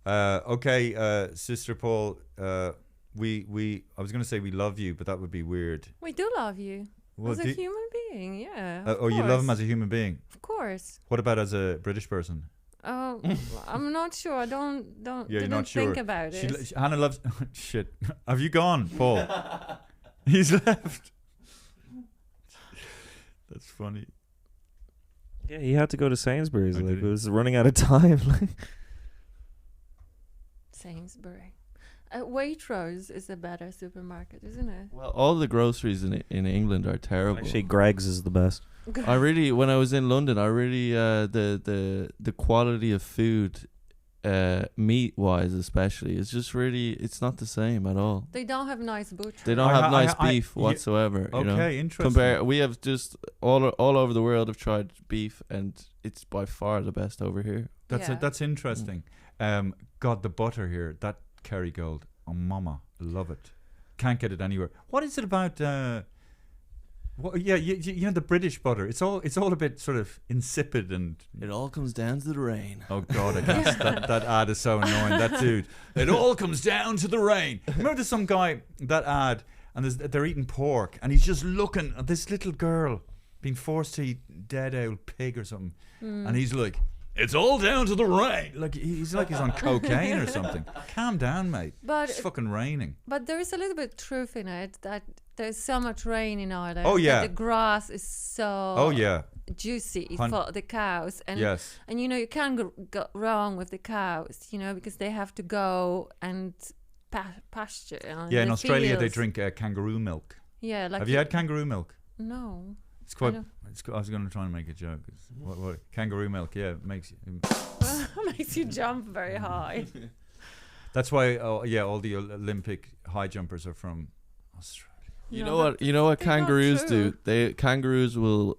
Okay, Sister Paul. I was going to say we love you, but that would be weird. We do love you. Well, as a human being, yeah. Oh, you love him as a human being? Of course. What about as a British person? Oh, I'm not sure. I don't. Yeah, didn't you're not sure. think about it. Hannah loves. Shit. Have you gone, Paul? He's left. That's funny. Yeah, he had to go to Sainsbury's. Oh, Like, did it he? was running out of time. Sainsbury. Waitrose is a better supermarket, isn't it? Well, all the groceries in England are terrible. Actually, Greg's is the best. I really, when I was in London, I really the quality of food, meat wise especially, is just really, it's not the same at all. They don't have nice butchers. They don't have nice beef whatsoever. You know? Interesting. We have just all over the world have tried beef, and it's by far the best over here. That's interesting. God, the butter here, that Kerrygold, oh mama, love it. Can't get it anywhere. What is it about? You know, the British butter. It's all a bit sort of insipid, and It all comes down to the rain. oh god, I can't. that ad is so annoying. That dude. It all comes down to the rain. Remember, there's some guy, that ad, and they're eating pork, and he's just looking at this little girl being forced to eat dead old pig or something, and he's like, "It's all down to the rain." Like he's on cocaine or something. Calm down, mate. But it's fucking raining. But there is a little bit truth in it that there's so much rain in Ireland. Oh, yeah. That the grass is so Oh yeah. juicy for the cows, and Yes. and you know you can't go wrong with the cows, you know, because they have to go and pasture. Yeah, in the Australia they fields. drink kangaroo milk. Yeah, like Have you had kangaroo milk? No. It's quite. know. I was going to try and make a joke. What kangaroo milk? Yeah, it makes you. Makes you jump very high. That's why. Oh yeah, all the Olympic high jumpers are from Australia. You No, know what? You know what it's not kangaroos do? true. Kangaroos will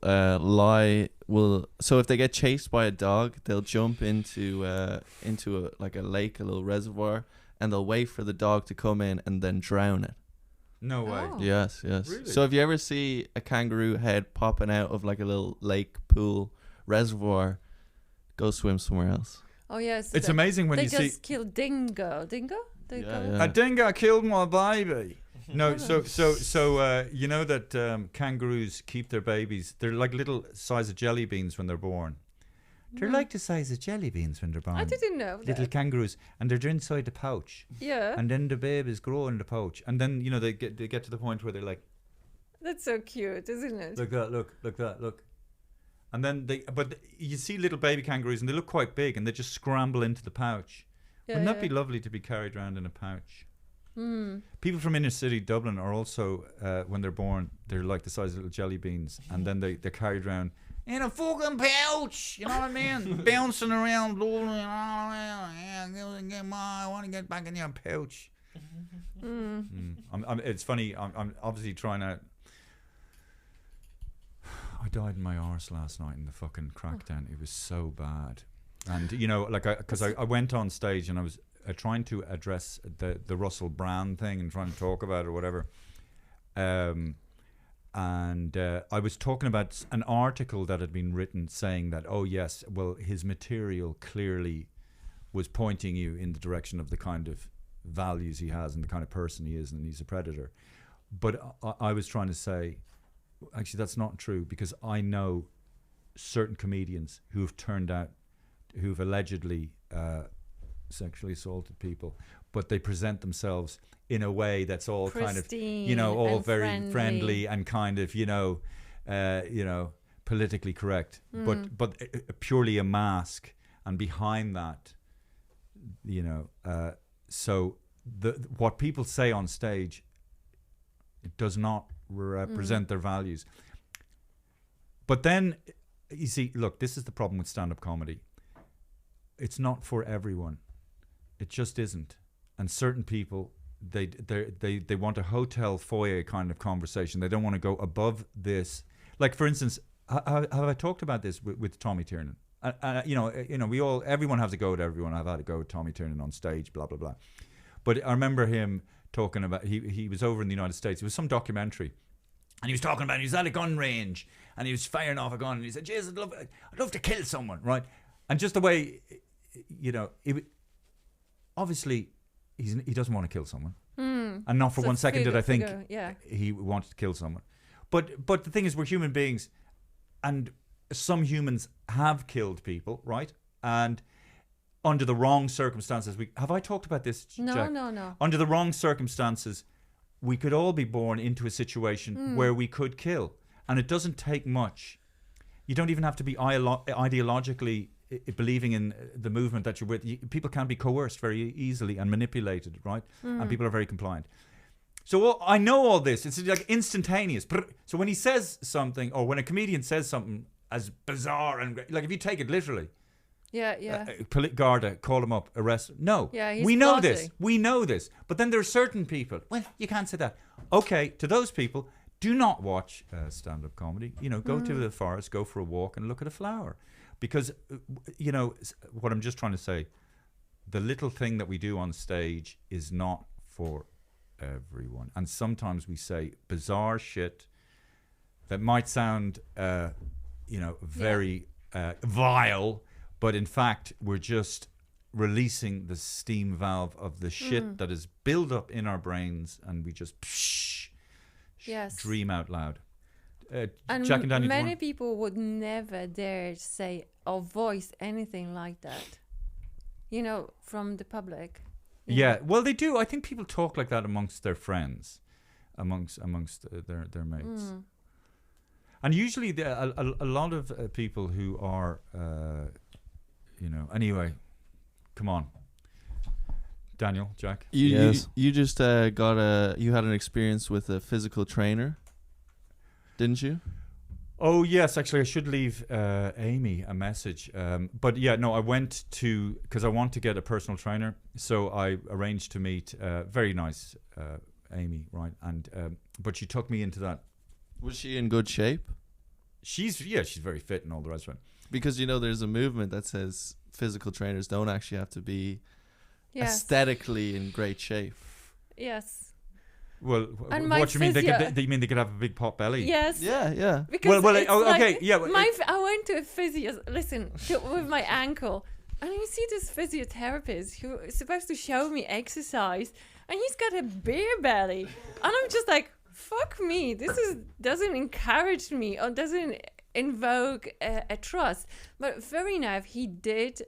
so if they get chased by a dog, they'll jump into like a lake, a little reservoir, and they'll wait for the dog to come in and then drown it. No way. Oh. Yes. Really? So if you ever see a kangaroo head popping out of like a little lake, pool, reservoir, go swim somewhere else. Oh yes. It's amazing when they you just see killed dingo. Dingo? They Yeah, call it? yeah. a dingo killed my baby. No, so you know that kangaroos keep their babies. They're like little size of jelly beans when they're born. They're like the size of jelly beans when they're born. I didn't know that. Little kangaroos, and they're inside the pouch, Yeah. and then the babies grow in the pouch, and then you know they get to the point where they're like, That's so cute, isn't it? look that, and then but you see little baby kangaroos, and they look quite big, and they just scramble into the pouch. Yeah, Wouldn't that be yeah. lovely to be carried around in a pouch? Mm. People from inner city Dublin are also, when they're born, they're like the size of little jelly beans, and then they're carried around in a fucking pouch. You know what I mean? Bouncing around, blowing around. I want to get back in your pouch. It's funny. I'm obviously trying to. I died in my arse last night in the fucking crackdown. It was so bad, and you know, like because I went on stage and I was trying to address the Russell Brand thing and trying to talk about it or whatever. And I was talking about an article that had been written saying that, oh yes, well, his material clearly was pointing you in the direction of the kind of values he has and the kind of person he is, and he's a predator. But I was trying to say, actually, that's not true, because I know certain comedians who have turned out, who've allegedly sexually assaulted people, but they present themselves in a way that's all kind of, you know, all very friendly and kind of, you know, politically correct, but purely a mask, and behind that, you know, so what people say on stage, it does not represent their values. But then, you see, look, this is the problem with stand-up comedy. It's not for everyone. It just isn't. And certain people, they want a hotel foyer kind of conversation. They don't want to go above this. Like, for instance, have I talked about this with Tommy Tiernan? You know, everyone has a go at everyone. I've had a go at Tommy Tiernan on stage, blah blah blah. But I remember him talking about, he was over in the United States. It was some documentary, and he was talking about, he was at a gun range and he was firing off a gun, and he said, "Jesus, I'd love to kill someone," right? And just the way, you know, obviously he doesn't want to kill someone, and not for So 1 second did I think yeah. he wanted to kill someone. But the thing is, we're human beings, and some humans have killed people, right? And under the wrong circumstances, have I talked about this, Jack? No. Under the wrong circumstances, we could all be born into a situation where we could kill. And it doesn't take much. You don't even have to be ideologically believing in the movement that you're with. People can be coerced very easily and manipulated, right? And people are very compliant. So I know all this. It's like instantaneous. So when he says something, or when a comedian says something as bizarre and like, if you take it literally, Garda, call him up, arrest him. No, we know this. We know this. But then there are certain people. Well, you can't say that. Okay, to those people, do not watch stand-up comedy. Go to the forest, go for a walk, and look at a flower, because what I'm just trying to say. The little thing that we do on stage is not for everyone, and sometimes we say bizarre shit that might sound very vile, but in fact we're just releasing the steam valve of the shit that is built up in our brains, and we just dream out loud. And Jack and Daniel, many people would never dare say or voice anything like that, from the public. Yeah, well, they do. I think people talk like that amongst their friends, amongst their mates. And usually a lot of people who are, anyway, come on. Daniel, Jack. You just you had an experience with a physical trainer, didn't you? Oh, yes. Actually, I should leave Amy a message. But yeah, no, I went because I want to get a personal trainer. So I arranged to meet very nice Amy, right? And but she took me into that. Was she in good shape? She's very fit and all the rest of it. Because, there's a movement that says physical trainers don't actually have to be aesthetically in great shape. Yes. Well, what do you mean? You mean they could have a big pot belly? Yes. Yeah. Because okay, yeah. I went to a physio. Listen, with my ankle, and you see this physiotherapist who is supposed to show me exercise, and he's got a beer belly, and I'm just like, fuck me. This doesn't encourage me or doesn't invoke a trust. But fair enough, he did,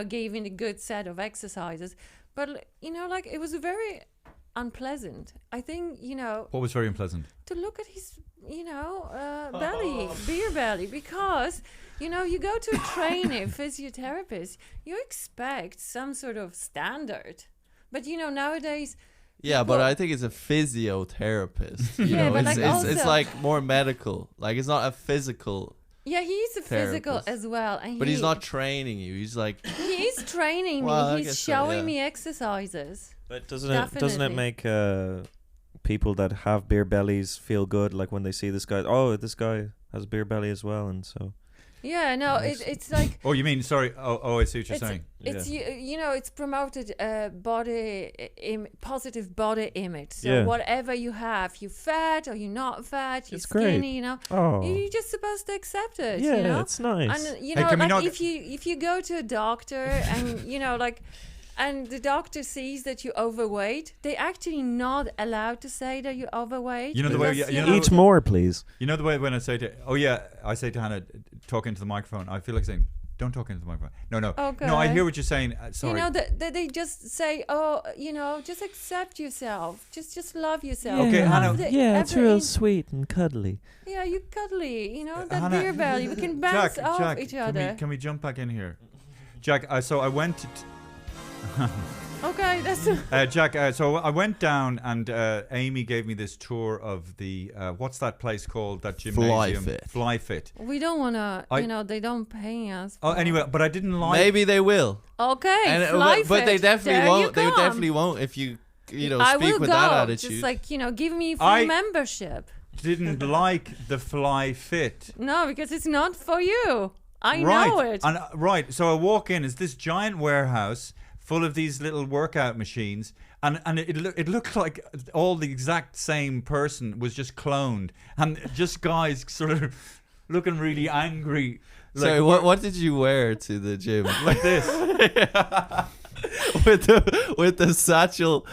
gave in a good set of exercises, but it was very unpleasant. I think, What was very unpleasant? To look at his, belly, beer belly, because, you go to a trainer, physiotherapist, you expect some sort of standard. But, nowadays... Yeah, but I think it's a physiotherapist. It's like more medical. Like, it's not a physical... Yeah, he's a physical as well. But he's not training you. He's like... He's training me. He's showing me exercises. But doesn't it make people that have beer bellies feel good? Like when they see this guy, this guy has a beer belly as well, and so. Yeah, no, it's like. Oh, you mean sorry? Oh, I see what you're saying. It's it's promoted positive body image. So whatever you have, you fat or you're not fat, you're skinny, you're just supposed to accept it. Yeah, it's nice. And if you go to a doctor and and the doctor sees that you're overweight, they're actually not allowed to say that you're overweight. The way eat more, please. The way when I say I say to Hannah, talk into the microphone. I feel like saying, don't talk into the microphone. No. Okay. No, I hear what you're saying. Sorry. That they just say, just accept yourself. Just love yourself. Okay, Hannah. It's real sweet and cuddly. Yeah, you cuddly. That Hannah, beer belly. We can bounce off Jack, each other. Can we jump back in here? Jack, so I went to... Okay, that's Jack. So I went down, and Amy gave me this tour of the what's that place called? That gymnasium, Fly Fit. We don't want to, they don't pay us. Oh, anyway, but I didn't like. Maybe they will. Okay, but they definitely won't. They definitely won't if you speak with that attitude. Just like give me free membership. Didn't like the Fly Fit. No, because it's not for you. I know it. And so I walk in. It's this giant warehouse full of these little workout machines, and it looked like all the exact same person was just cloned, and just guys sort of looking really angry. Sorry, what did you wear to the gym? Like this. with the satchel.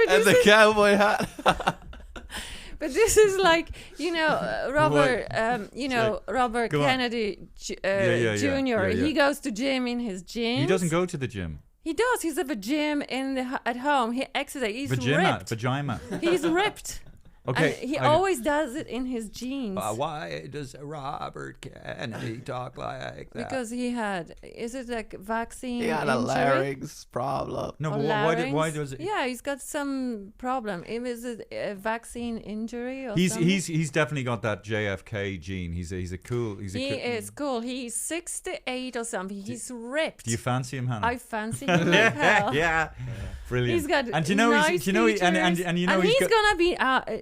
And And the cowboy hat. But this is like, Robert, Robert Go on. Kennedy Jr. Yeah. He goes to gym in his jeans. He doesn't go to the gym. He does. He's at the gym at home. He exercises. He's ripped. Vagina. He's ripped. Okay. And he always does it in his jeans. Why does Robert Kennedy talk like that? Because he had, is it like vaccine He had a injury? larynx problem. No, Or but why does it? Yeah, he's got some problem. Is it a vaccine injury or He's something? he's definitely got that JFK gene. He is cool. He's 68 or something. He's ripped. Do you fancy him, Hannah? I fancy him like hell. yeah. Brilliant. He's got and you know nice he's, you know he, and you know and he's got, gonna be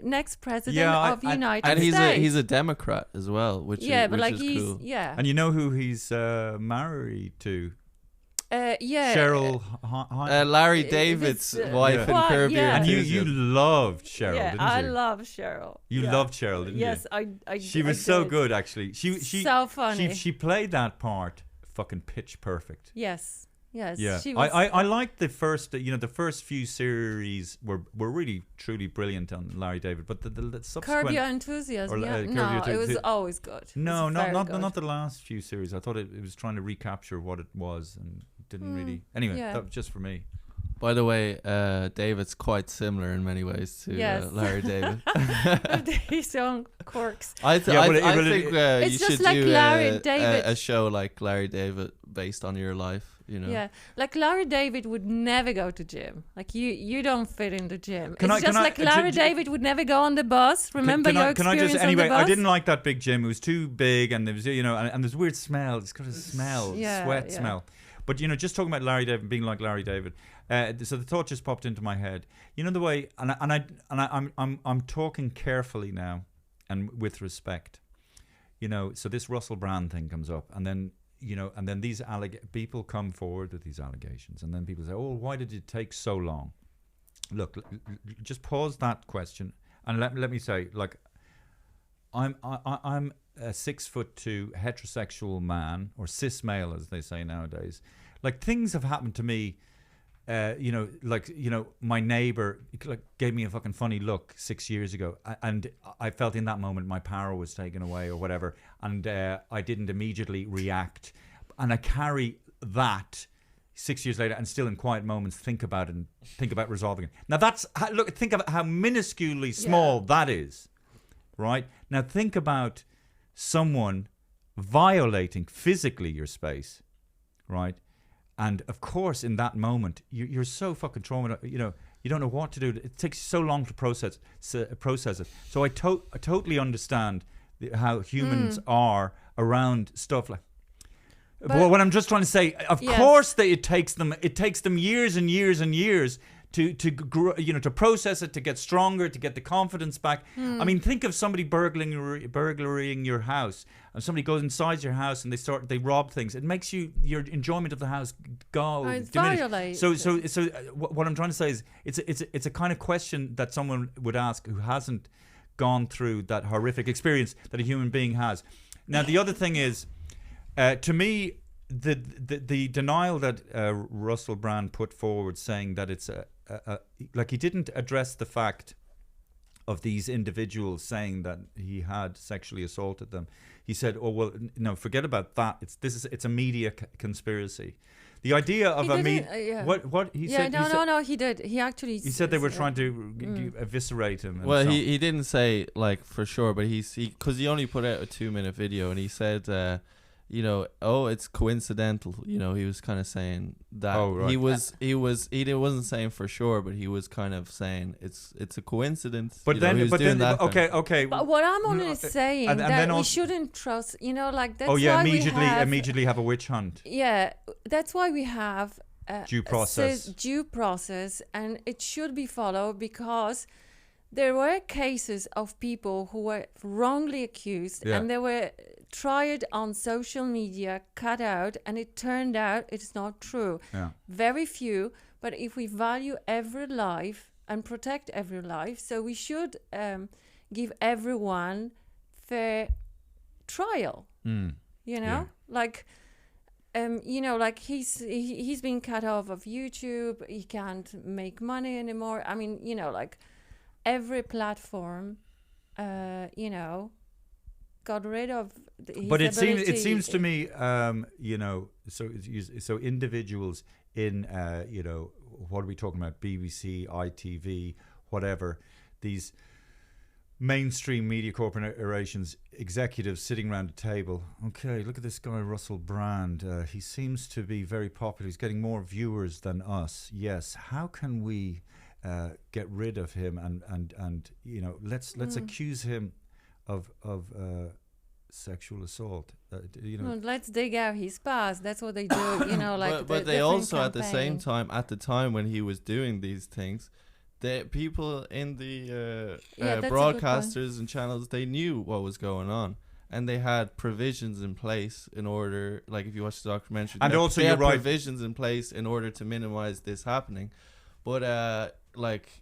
next president of United and States. he's a Democrat as well, which is cool. Yeah. And you know who he's married to? Yeah. Cheryl Larry David's wife in Curb Your And you Enthusiasm. loved Cheryl, Yeah, didn't you? I love Cheryl. You loved Cheryl, didn't yes, you? I She was so did. good, actually. She so funny. She played that part fucking pitch perfect. Yes. Yeah, She was, I liked the first, the first few series were really truly brilliant on Larry David, but the subsequent. Curb Your Enthusiasm. Curb No, Your it was Enthusiasm. always good. No, It was very good. not the last few series. I thought it was trying to recapture what it was and didn't really. Anyway, that was just for me. By the way, David's quite similar in many ways to Larry David. His own quirks. I think it's you just should like do Larry David. a show like Larry David based on your life. Yeah, like Larry David would never go to gym. Like you don't fit in the gym. Like Larry David would never go on the bus. Remember your experience on the bus? I didn't like that big gym. It was too big, and there was and there's a weird smell. It's got a smell, sweat smell. But just talking about Larry David being like Larry David. So the thought just popped into my head. You know the way, I'm talking carefully now, and with respect. So this Russell Brand thing comes up, and then. And then these people come forward with these allegations, and then people say, "Oh, why did it take so long?" Look, just pause that question, and let me say, like, I'm a 6'2" heterosexual man, or cis male, as they say nowadays. Like, things have happened to me. My neighbor gave me a fucking funny look 6 years ago, and I felt in that moment my power was taken away or whatever, and I didn't immediately react, and I carry that 6 years later, and still in quiet moments think about it and think about resolving it. Now think of how minusculely small that is, right? Now think about someone violating physically your space, right? And of course, in that moment, you're so fucking traumatized. You don't know what to do. It takes so long to process it. So I totally understand how humans are around stuff like. But what I'm just trying to say, of course, that it takes them years and years and years to grow, to process it, to get stronger, to get the confidence back. I mean, think of somebody burglaring your house, and somebody goes inside your house and they rob things. It makes your enjoyment of the house diminish. So what I'm trying to say is, it's a kind of question that someone would ask who hasn't gone through that horrific experience that a human being has. Now, the other thing is, to me, the denial that Russell Brand put forward, saying that it's like he didn't address the fact of these individuals saying that he had sexually assaulted them. He said, "Oh well, no, forget about that. It's a media conspiracy." The idea of a media, what he said? No, he did. He actually. He said they were trying to eviscerate him. And well, he didn't say like for sure, but because he only put out a 2-minute video, and he said. It's coincidental. He was kind of saying that he wasn't saying for sure, but he was kind of saying it's a coincidence. But okay. But what I'm only saying that we shouldn't trust. That's why immediately have a witch hunt. Yeah, that's why we have due process, and it should be followed, because there were cases of people who were wrongly accused, and they were tried on social media, cut out, and it turned out it's not true. Yeah. Very few, but if we value every life and protect every life, so we should give everyone fair trial. Like you know, like he's been cut off of YouTube. He can't make money anymore. I mean, you know, like every platform, you know, got rid of his But it ability. seems to me, you know, so individuals in, you know, what are we talking about? BBC, ITV, whatever, these mainstream media corporations, executives sitting around a table. Okay, look at this guy, Russell Brand. He seems to be very popular. He's getting more viewers than us. Yes. How can we get rid of him? And you know, let's accuse him of sexual assault. You know, Well, let's dig out his past. That's what they do. You know, like. But they also at the same time, at the time when he was doing these things, the people in the broadcasters and channels, they knew what was going on, and they had provisions in place in order, like if you watch the documentary, and also they you're had right, provisions in place in order to minimize this happening. But like,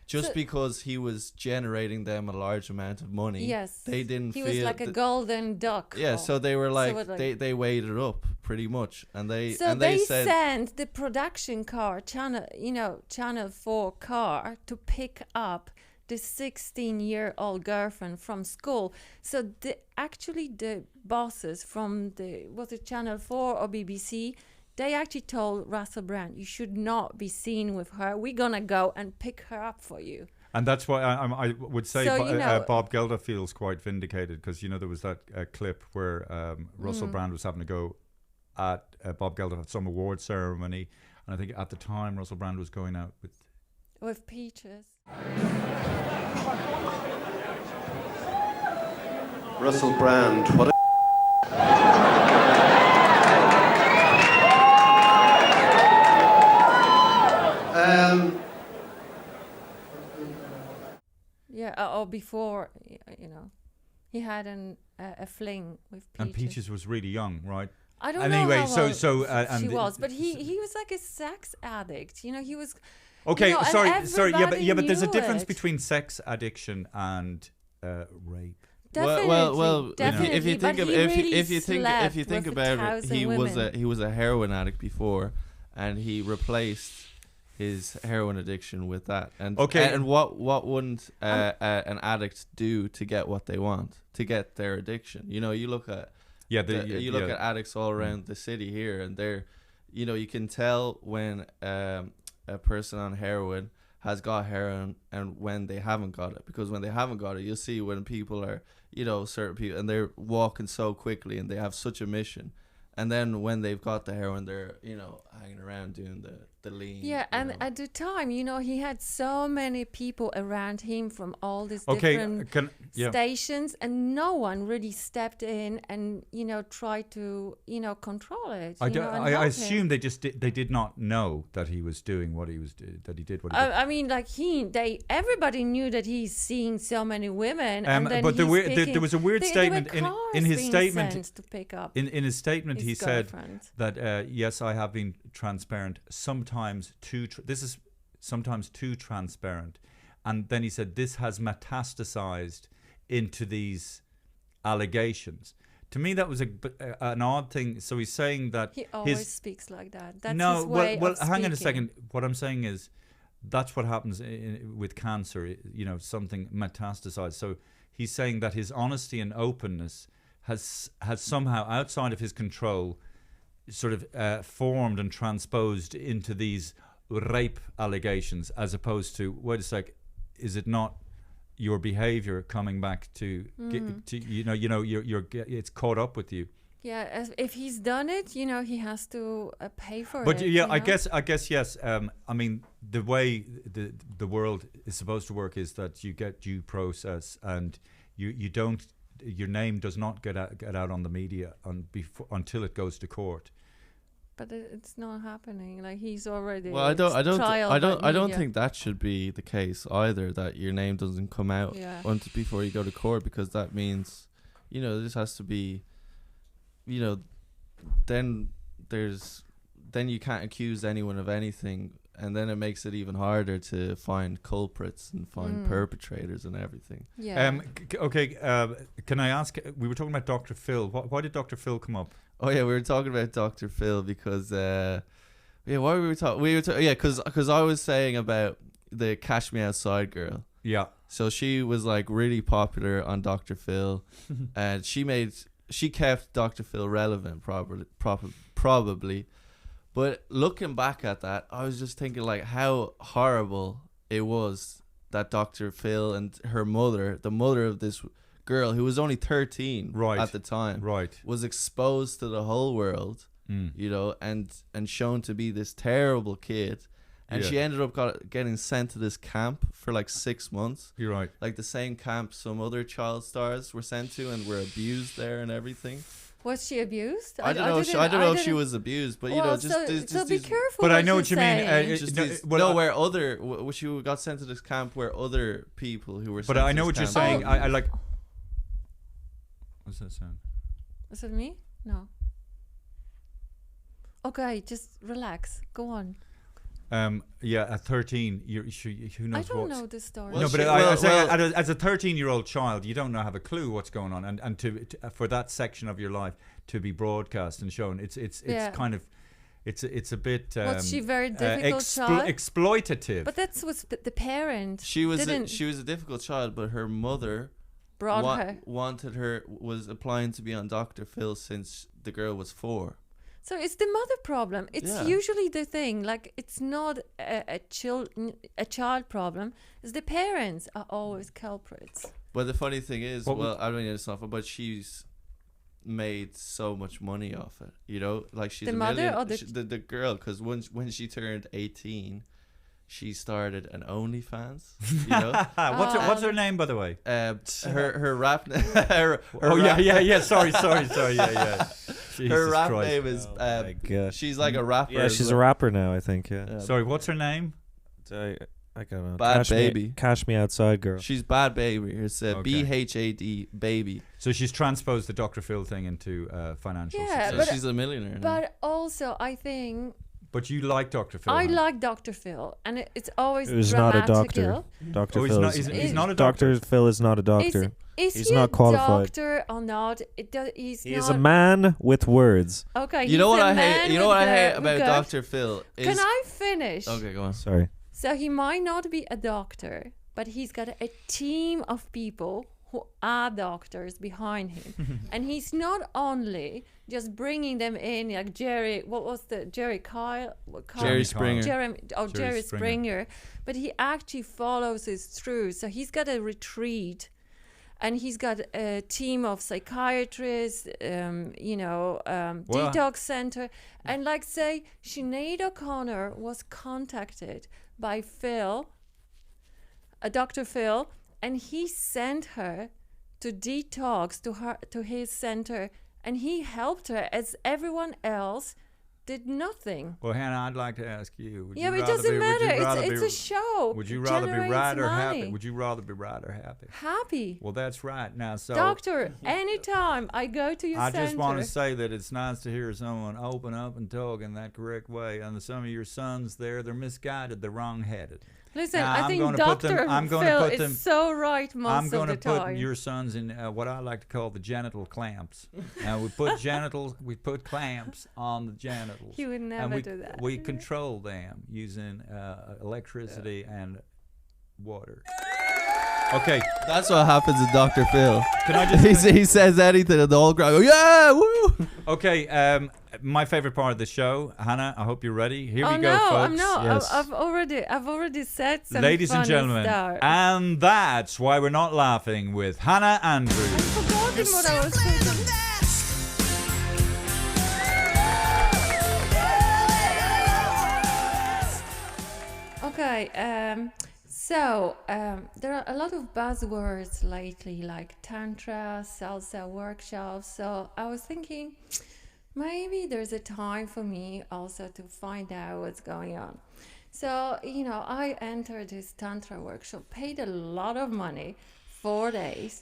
just because he was generating them a large amount of money, Yes, they didn't he feel was like a golden duck. Yeah, so they were like, So they weighed it up pretty much, and they they said, sent the production car channel 4 car to pick up the 16-year-old girlfriend from school. So the bosses from was it Channel 4 or BBC, they actually told Russell Brand, you should not be seen with her. We're gonna go and pick her up for you. and that's why I would say So, you know, Bob Geldof feels quite vindicated, because you know there was that clip where Russell Brand was having to go at Bob Geldof at some award ceremony, and I think at the time Russell Brand was going out with Peaches. Russell Brand, what Yeah, or before, you know, he had a fling with Peaches. and Peaches was really young, right? I don't And know anyway, how so- old so, she and was, but he was like a sex addict. You know, he was. Okay, you know, and sorry, yeah, but there's a everybody difference knew it. between sex addiction and rape. Definitely, well, definitely, if you think but of he really if you think slept with about it, 1,000 he was a heroin addict before, and he replaced his heroin addiction with that. And Okay. and what wouldn't an addict do to get what they want, to get their addiction? You know, you look at you look at addicts all around the city here, and they're, you know, you can tell when a person on heroin has got heroin and when they haven't got it, because when they haven't got it, you'll see when people are, you know, certain people, and they're walking so quickly and they have such a mission, and then when they've got the heroin, they're, you know, hanging around doing the lean. Yeah, and know. at the time, you know, he had so many people around him from all these Okay, different stations, and no one really stepped in and, you know, tried to, you know, control it. I assume they did not know that he was doing what he was that he did what he did. I mean, like everybody knew that he's seeing so many women, and then but he's there was a weird statement in his statement. To pick up In his statement, he said girlfriend. that yes, I have been transparent, sometimes too transparent, and then he said this has metastasized into these allegations. To me, that was an odd thing. So he's saying that he always speaks like that. That's his way well, of hang on a speaking. second. What I'm saying is that's what happens with cancer. You know, something metastasized. So he's saying that his honesty and openness has somehow, outside of his control, sort of formed and transposed into these rape allegations, as opposed to, wait a sec, is it not your behavior coming back to you're it's caught up with you? Yeah, if he's done it, you know, he has to pay for it. But you I know? guess yes. I mean, the way the world is supposed to work is that you get due process, and you don't, your name does not get out on the media until it goes to court. But it's not happening. Like, he's already. Well, I don't think that should be the case either. That your name doesn't come out before you go to court, because that means, you know, this has to be, you know, then you can't accuse anyone of anything, and then it makes it even harder to find culprits and find perpetrators and everything. Yeah. Okay. Can I ask? We were talking about Dr. Phil. Why did Dr. Phil come up? Oh yeah, we were talking about Dr. Phil because why were we talking? Because I was saying about the Cash Me Outside girl. Yeah. So she was like really popular on Dr. Phil, and she kept Dr. Phil relevant probably. But looking back at that, I was just thinking like how horrible it was that Dr. Phil and her mother, the mother of this girl who was only 13 at the time, was exposed to the whole world, you know, and shown to be this terrible kid. And she ended up getting sent to this camp for like 6 months. You're right. Like the same camp some other child stars were sent to and were abused there and everything. Was she abused? I don't know if she was abused, but you know, so be careful. But I know what you mean. Where she got sent to this camp where other people who were. But I know what you're saying. I like. What's that sound? Is it me? No. Okay, just relax. Go on. At 13, who knows? I don't know the story. No, but as a 13-year-old child, you don't have a clue what's going on, and to for that section of your life to be broadcast and shown, it's kind of, it's a bit. Was she very difficult child? Exploitative. But that was the parent. She was a difficult child, but her mother was applying to be on Dr. Phil since the girl was 4. So it's the mother problem. It's usually the thing. Like it's not a child problem. It's the parents are always culprits. But the funny thing is, I mean, it's not. But she's made so much money off it. You know, like she's the mother or the girl. Because when she turned 18, she started an OnlyFans. You know, what's her name, by the way? Her rap. Sorry. Yeah. Jesus her rap Christ. name is. She's like a rapper. Yeah, she's a rapper now, I think. Yeah. Sorry, what's her name? I don't know. Bad Baby. Cash Me Outside girl. She's Bad Baby. It's BHAD Baby. So she's transposed the Dr. Phil thing into financial success. But she's a millionaire now. But also, I think. But you like Dr. Phil? I like Dr. Phil, and it's always He's not a doctor. Dr. Phil he's not a doctor. Dr. Phil is not a doctor. He's not qualified. A doctor or not? He's a man with words. Okay. You know what I hate? You know what I hate about Dr. Phil? Can I finish? Okay, go on. Sorry. So he might not be a doctor, but he's got a team of people who are doctors behind him. And he's not only just bringing them in like Jerry, what was the Jerry Kyle? Jerry Springer. Jerry Springer. But he actually follows it through. So he's got a retreat and he's got a team of psychiatrists, detox center. And like say, Sinead O'Connor was contacted by Dr. Phil, and he sent her to detox to his center, and he helped her as everyone else did nothing. Well, Hannah, I'd like to ask you. But it doesn't matter. It's a show. Would you rather be right or happy? Would you rather be right or happy? Happy. Well, that's right. Now, so doctor, anytime I go to your center. I just want to say that it's nice to hear someone open up and talk in that correct way. And some of your sons there, they're misguided, they're wrong-headed. Listen, I think Dr. Phil is so right most of the time. I'm going to put your sons in what I like to call the genital clamps. And we put clamps on the genitals. He would never do that. We control them using electricity and water. Okay, that's what happens to Dr. Phil. Can I just? he says anything, and the whole crowd go, "Yeah, woo!" Okay, my favorite part of the show, Hannah. I hope you're ready. Here we go, no, folks. I'm not. Yes. I've already said some. Ladies and gentlemen, and that's why we're not laughing with Hannah Andrews. I've forgotten what I was saying. Okay. So there are a lot of buzzwords lately, like tantra, salsa workshops. So I was thinking, maybe there's a time for me also to find out what's going on. So, I entered this tantra workshop, paid a lot of money, 4 days.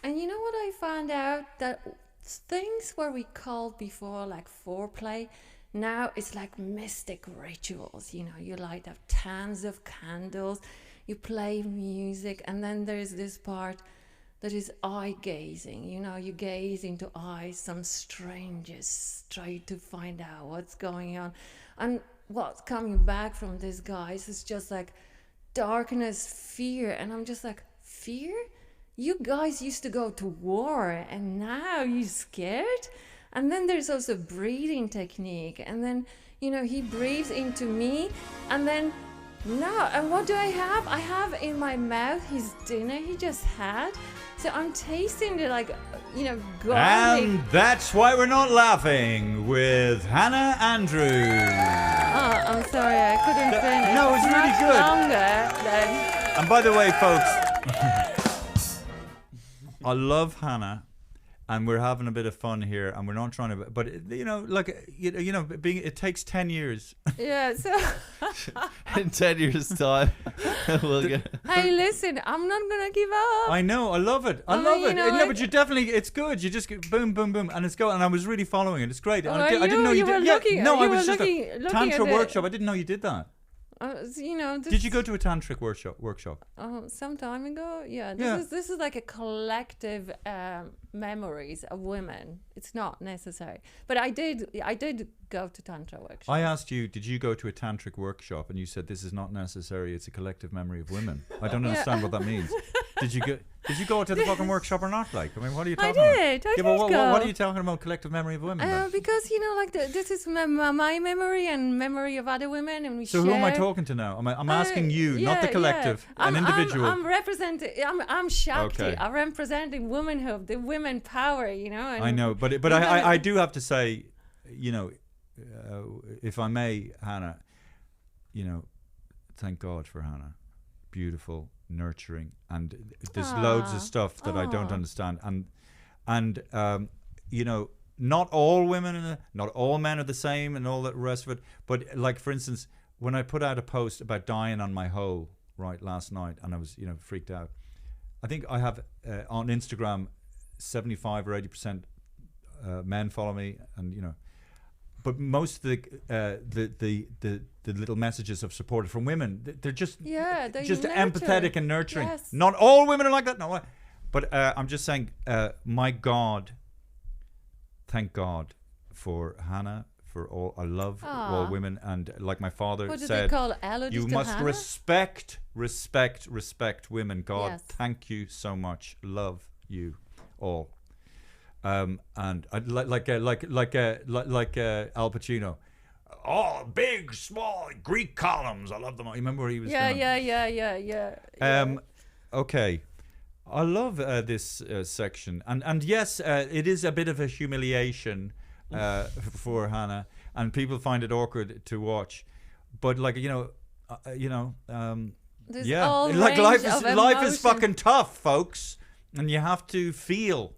And you know what I found out? That things where we called before like foreplay, now it's like mystic rituals. You light up tons of candles, you play music, and then there's this part, that is eye gazing. You know, you gaze into eyes, some strangers try to find out what's going on. And what's coming back from these guys is just like darkness, fear. And I'm just like, fear? You guys used to go to war and now you're scared? And then there's also breathing technique. And then, you know, he breathes into me and then no. And what do I have? I have in my mouth his dinner he just had. So I'm tasting the, like, you know, garlic. And that's why we're not laughing with Hannah Andrews. Oh, I'm sorry, I couldn't finish. No, it's really much good. Longer than... And by the way, folks, I love Hannah, and we're having a bit of fun here, and we're not trying to. But you know, like you know, it takes 10 years. Yeah. So in 10 years' time, we'll get. Hey, listen, I'm not gonna give up. I know, I love it. I love it. You know, No, but you definitely, it's good. You just get boom, boom, boom, and it's going. And I was really following it. It's great. Well, I didn't know you did. Looking, no, I you was were just looking a tantra at workshop. I didn't know you did that. You know, Did you go to a tantric workshop? Some time ago, yeah. Yeah. This is like a collective memories of women. It's not necessary, but I did go to tantra workshop. I asked you, did you go to a tantric workshop? And you said this is not necessary. It's a collective memory of women. I don't understand what that means. Did you go to the fucking workshop or not? Like, I mean, what are you talking about? I did But go. what are you talking about? Collective memory of women? then? Because you know, like this is my memory and memory of other women, and we So share. who am I talking to now? I'm asking you, not the collective, an individual. I'm representing. I'm Shakti. Okay. I'm representing womanhood, the women power. You know. And I know, but I do have to say, you know, if I may, Hannah, you know, thank God for Hannah. Beautiful, nurturing, and there's loads of stuff that I don't understand, and you know, not all women, not all men are the same, and all the rest of it. But like, for instance, when I put out a post about dying on my hole right last night, and I was, you know, freaked out. I think I have on Instagram 75 or 80% men follow me, and you know. But most of the little messages of support from women, they're just just empathetic and nurturing. Yes. Not all women are like that. No, but I'm just saying, my God, thank God for Hannah, for all. I love all women, and like my father what said, they call allergies you to must Hannah? respect women. God, Yes. thank you so much. Love you all. And I like Al Pacino. Oh, big, small Greek columns. I love them. You remember where he was? Yeah. Okay. I love this section, and yes, it is a bit of a humiliation for Hannah, and people find it awkward to watch. But like yeah, like life is fucking tough, folks, and you have to feel.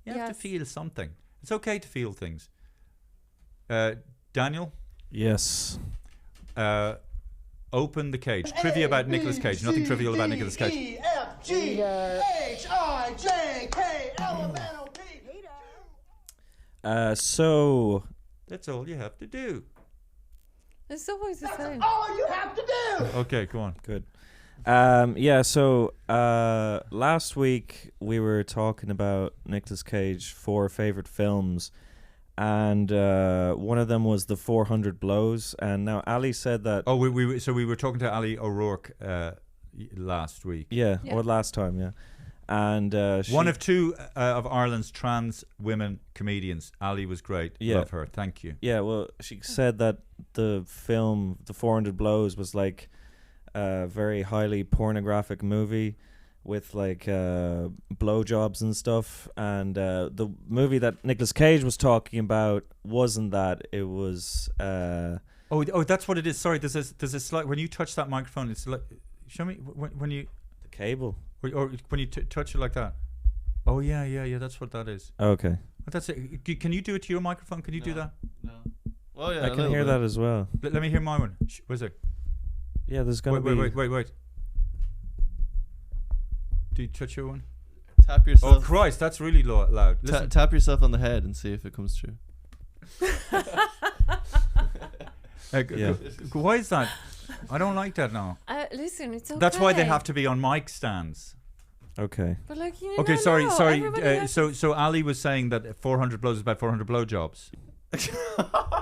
You have to feel something. It's okay to feel things. Daniel? Yes. Open the cage. Trivia about Nicolas Cage. Nothing trivial about Nicolas Cage. E-F-G-H-I-J-K-L-M-N-O-P. So That's all you have to do. It's always the same. All you have to do. Okay, go on. good. So last week we were talking about Nicolas Cage 4 favorite films, and one of them was The 400 Blows. And now Ali said that. Oh, we were talking to Ali O'Rourke last week. Yeah, or last time, yeah. And one of 2 of Ireland's trans women comedians. Ali was great. Yeah. Love her. Thank you. Yeah, well, she said that the film The 400 Blows was like a very highly pornographic movie with like blowjobs and stuff, and the movie that Nicolas Cage was talking about wasn't that. It was Oh, that's what it is. Sorry, there's a slight, when you touch that microphone, it's like, show me when you the cable. or when you touch it like that. Oh yeah, that's what that is. Okay. That's it. Can you do it to your microphone? Can you do that? No. Oh yeah, I can hear that as well. Let me hear my one. Where's it? Yeah, there's gonna be. Wait. Do you touch your one? Tap Oh yourself. Christ, that's really loud. Listen. Tap yourself on the head and see if it comes true. Yeah. Why is that? I don't like that now. Listen, it's okay. That's why they have to be on mic stands. Okay. But like, Okay, sorry. So Ali was saying that 400 blows is about 400 blowjobs.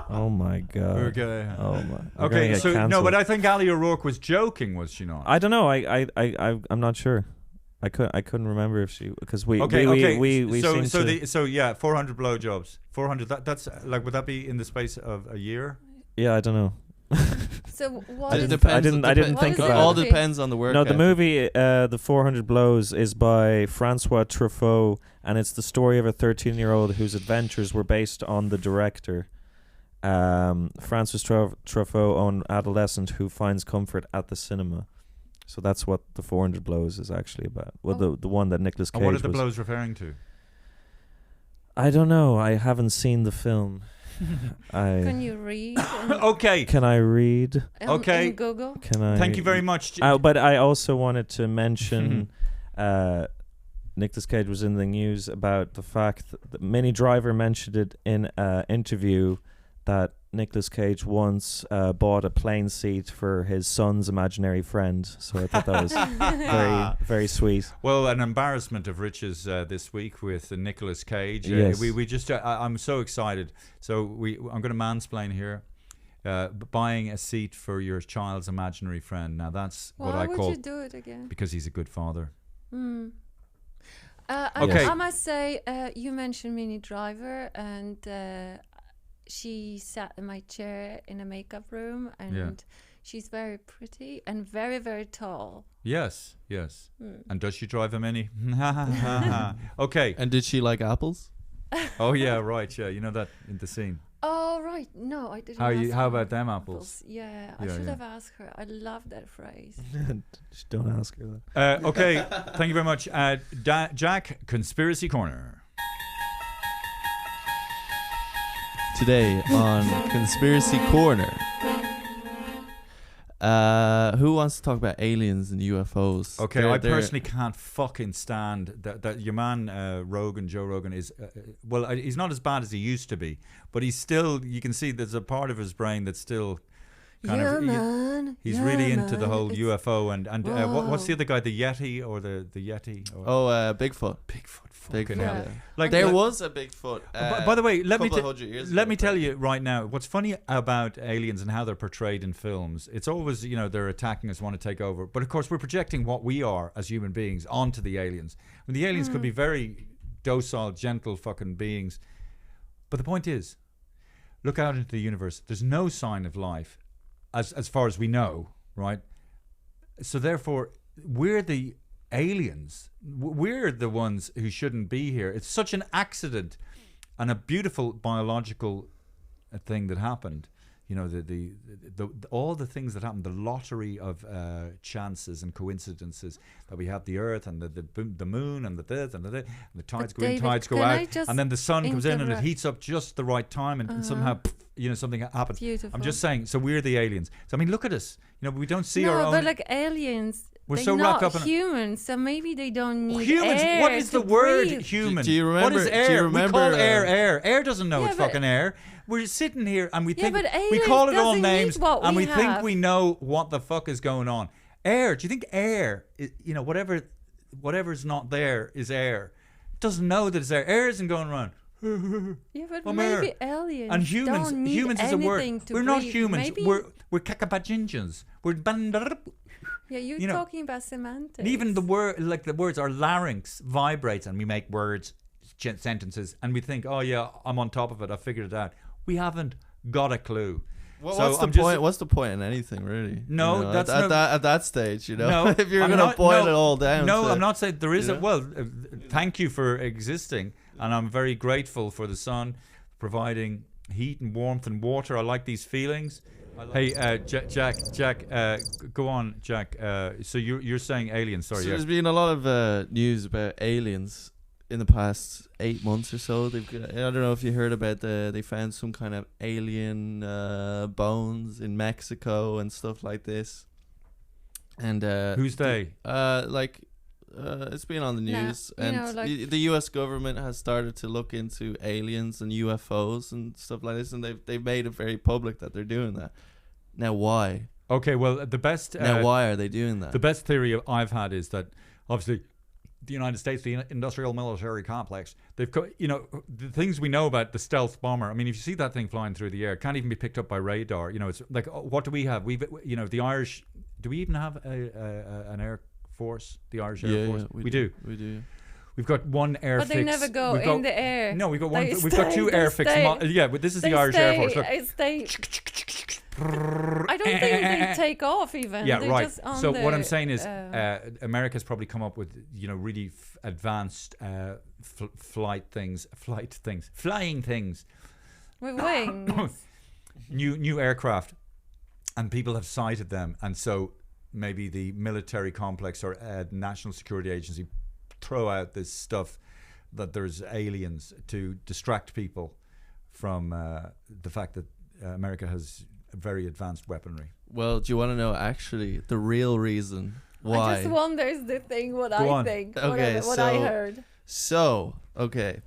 Oh my god. Okay. Oh my. Okay, so no, but I think Ali O'Rourke was joking, was she not? I don't know. I'm not sure. I couldn't remember if she, because we 400 blowjobs. 400. That's like, would that be in the space of a year? Yeah, I don't know. So what It is depends. I didn't think it about it. All movie? depends on the work. No, the ethic. movie, the 400 Blows, is by Francois Truffaut, and it's the story of a 13-year-old whose adventures were based on the director. Francois Truffaut, an adolescent who finds comfort at the cinema. So that's what the 400 Blows is actually about. Well, the one that Nicolas Cage And what are the was. blows referring to? I don't know. I haven't seen the film. Can you read? Okay. Can I read? Okay. In Google. Can I? Thank you very much. But I also wanted to mention Nicolas Cage was in the news about the fact that Minnie Driver mentioned it in an interview that Nicolas Cage once bought a plane seat for his son's imaginary friend. So I thought that was very, very sweet. Well, an embarrassment of riches this week with Nicolas Cage. Yes. We just I'm so excited. So I'm going to mansplain here. Buying a seat for your child's imaginary friend. Now that's what I call. Why would you do it again? Because he's a good father. I must say, you mentioned Minnie Driver, and she sat in my chair in a makeup room, and she's very pretty and very, very tall. Yes. And does she drive a Mini? Okay. And did she like apples? Oh yeah, right. Yeah, you know that in the scene. Oh right, no, I didn't. How about them apples? Yeah, I should have asked her. I love that phrase. Just don't ask her that. Okay, thank you very much, Jack. Conspiracy Corner. Today on Conspiracy Corner. Who wants to talk about aliens and UFOs? Okay, I personally can't fucking stand that your man Joe Rogan is he's not as bad as he used to be, but he's still, you can see there's a part of his brain that's still he's really into the whole UFO and what's the other guy, the Yeti or the Yeti? Or Bigfoot. Fucking hell. Yeah. Like there was a Bigfoot. By the way, let me tell you. you right now, what's funny about aliens and how they're portrayed in films, it's always, they're attacking us, want to take over. But of course, we're projecting what we are as human beings onto the aliens. I mean, the aliens could be very docile, gentle fucking beings. But the point is, look out into the universe. There's no sign of life as far as we know, right? So therefore, we're the aliens. We're the ones who shouldn't be here. It's such an accident and a beautiful biological thing that happened. The all the things that happened, the lottery of chances and coincidences that we have, the Earth and the moon and the this and the tides go in, tides go out, and then the sun comes in and it heats up just the right time, and somehow something happens. Beautiful. I'm just saying. So we're the aliens. So I mean, look at us. We don't see our own. No, but like aliens. We're they're so not wrapped up in humans, so maybe they don't need humans. air. What is the word human? Do you remember? What is air? We call air air. Air doesn't know it's fucking air. We're sitting here and we think but we call it all doesn't names, need what and we we think have. we know what the fuck is going on. Air. Do you think air? Whatever's not there is air. It doesn't know that it's air. Air isn't going around. Yeah, but I'm maybe air. aliens And humans. don't need Humans is a word. anything to We're not breathe. humans. Maybe, We're kakabajinjans. We're yeah, you're talking about semantics. And even the words, our larynx vibrates and we make words, sentences, and we think, oh yeah, I'm on top of it, I figured it out. We haven't got a clue. Well, so what's the point? What's the point in anything, really? No, that's at that stage, No, if you're going to boil it all down. No, I'm not saying there is thank you for existing, and I'm very grateful for the sun providing heat and warmth and water. I like these feelings. Hey, Jack, go on, Jack. So you're saying aliens? Sorry, so there's been a lot of news about aliens in the past 8 months or so. I don't know if you heard about they found some kind of alien bones in Mexico and stuff like this. And who's they? It's been on the news, the U.S. government has started to look into aliens and UFOs and stuff like this, and they've made it very public that they're doing that. Now, why? Okay, well, the best. Now, why are they doing that? The best theory I've had is that obviously the United States, the industrial military complex, they've the things we know about the stealth bomber. I mean, if you see that thing flying through the air, it can't even be picked up by radar. It's like, what do we have? The Irish. Do we even have an air force? The Irish Air Force. Yeah, we do. We do. We've got one air but fix. they never go in the air. No, we've got one. We've got two air fix. But this is the Irish Air Force. Look. I don't think they take off even. Yeah, They're right. just on So the, what I'm saying is, America's probably come up with really advanced flying things with wings. new aircraft, and people have sighted them, and so maybe the military complex or national security agency throw out this stuff that there's aliens to distract people from the fact that America has very advanced weaponry. Well, do you want to know actually the real reason why? I just wonder is the thing what I think. Okay, what I heard. So, okay.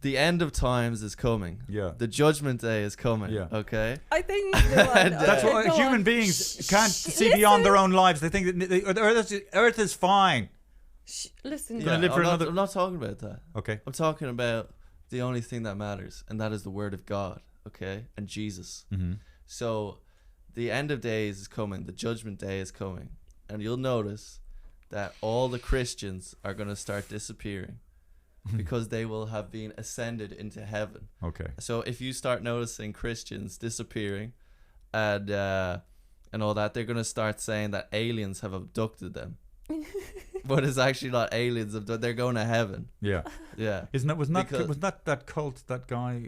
The end of times is coming. Yeah. The judgment day is coming. Yeah. Okay. I think that's what human beings can't see beyond their own lives. They think that the Earth is fine. Listen. Yeah, I'm not talking about that. Okay. I'm talking about the only thing that matters, and that is the word of God. Okay, and Jesus. Mm-hmm. So, the end of days is coming. The judgment day is coming, and you'll notice that all the Christians are going to start disappearing. Because they will have been ascended into heaven. Okay. So if you start noticing Christians disappearing and all that, they're going to start saying that aliens have abducted them. But it's actually not aliens. They're going to heaven. Yeah. Yeah. Wasn't that cult, that guy,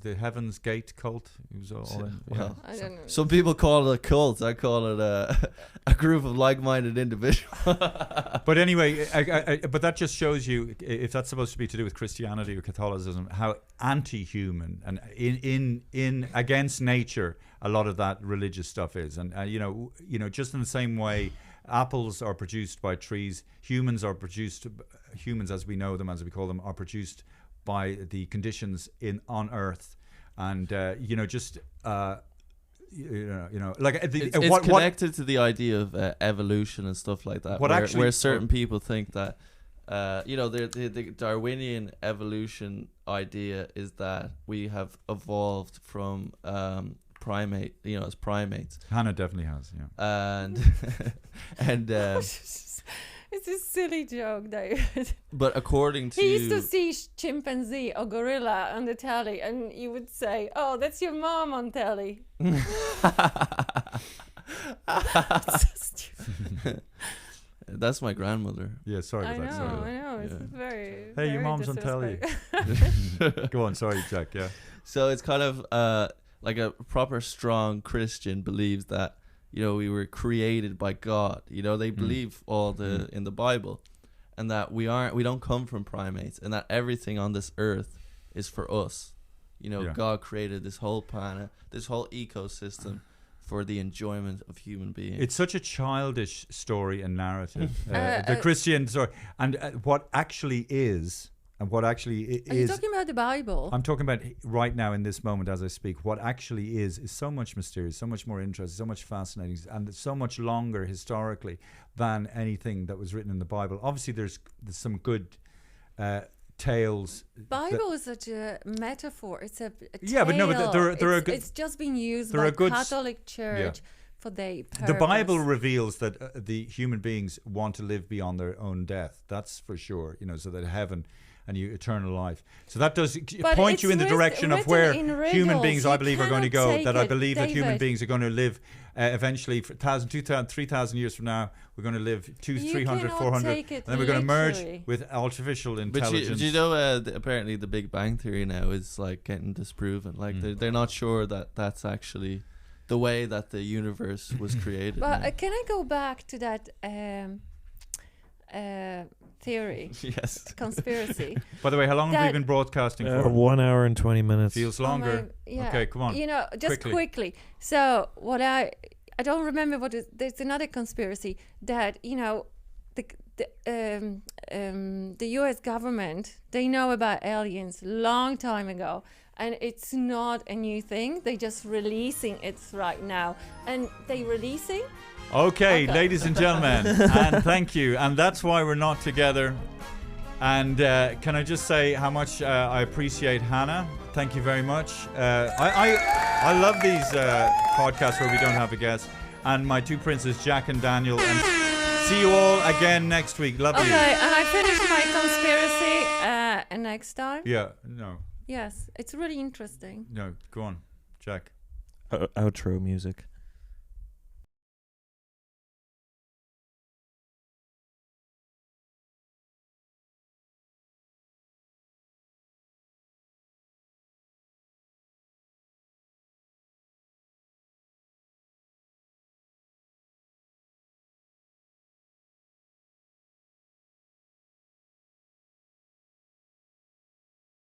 the Heaven's Gate cult? He was all in. Well, I don't know. Some people call it a cult. I call it a group of like-minded individuals. But anyway, but that just shows you, if that's supposed to be to do with Christianity or Catholicism, how anti-human and in against nature a lot of that religious stuff is. And just in the same way, apples are produced by trees. Humans as we know them, as we call them, are produced by the conditions on Earth, and it's connected to the idea of evolution and stuff like that. Where certain people think that, the Darwinian evolution idea is that we have evolved from primate, as primates. Hannah definitely has, yeah. And it's a silly joke, David. But according to, he used to see chimpanzee or gorilla on the telly, and you would say, "Oh, that's your mom on telly." That's my grandmother. Yeah, sorry. I know. It's very. Hey, very your mom's on telly. Go on, sorry, Jack. Yeah. So it's kind of like a proper strong Christian believes that we were created by God. They believe all in the Bible, and that we don't come from primates, and that everything on this earth is for us. God created this whole planet, this whole ecosystem for the enjoyment of human beings. It's such a childish story and narrative, the Christian story, and what actually is. And what actually is... Are you talking about the Bible? I'm talking about right now in this moment as I speak. What actually is so much mysterious, so much more interesting, so much fascinating, and so much longer historically than anything that was written in the Bible. Obviously, there's some good tales. Bible is such a metaphor. It's a tale. Yeah, but no, but it's just been used by Catholic Church for their purpose. The Bible reveals that the human beings want to live beyond their own death. That's for sure. So that heaven and eternal life. So that does point you in the direction of where human beings, I believe, are going to go. That I believe that human beings are going to live eventually, 1,000, 2,000, 3,000 years from now, we're going to live 200, 300, 400, and then we're going to merge with artificial intelligence. But do you know, apparently the Big Bang Theory now is like getting disproven. Like they're not sure that that's actually the way that the universe was created. But can I go back to that theory? Yes. Conspiracy. By the way, how long have we been broadcasting for? 1 hour and 20 minutes. Feels longer. Okay, come on. Just quickly. So what I don't remember what is. There's another conspiracy that the U.S. government, they know about aliens long time ago, and it's not a new thing. They're just releasing it right now, and they releasing. Okay, ladies and gentlemen, and thank you. And that's why we're not together. And can I just say how much I appreciate Hannah? Thank you very much. I love these podcasts where we don't have a guest. And my two princes, Jack and Daniel. And see you all again next week. Love you. Okay, and I finish my conspiracy next time. Yeah, no. Yes, it's really interesting. No, go on, Jack. Outro music.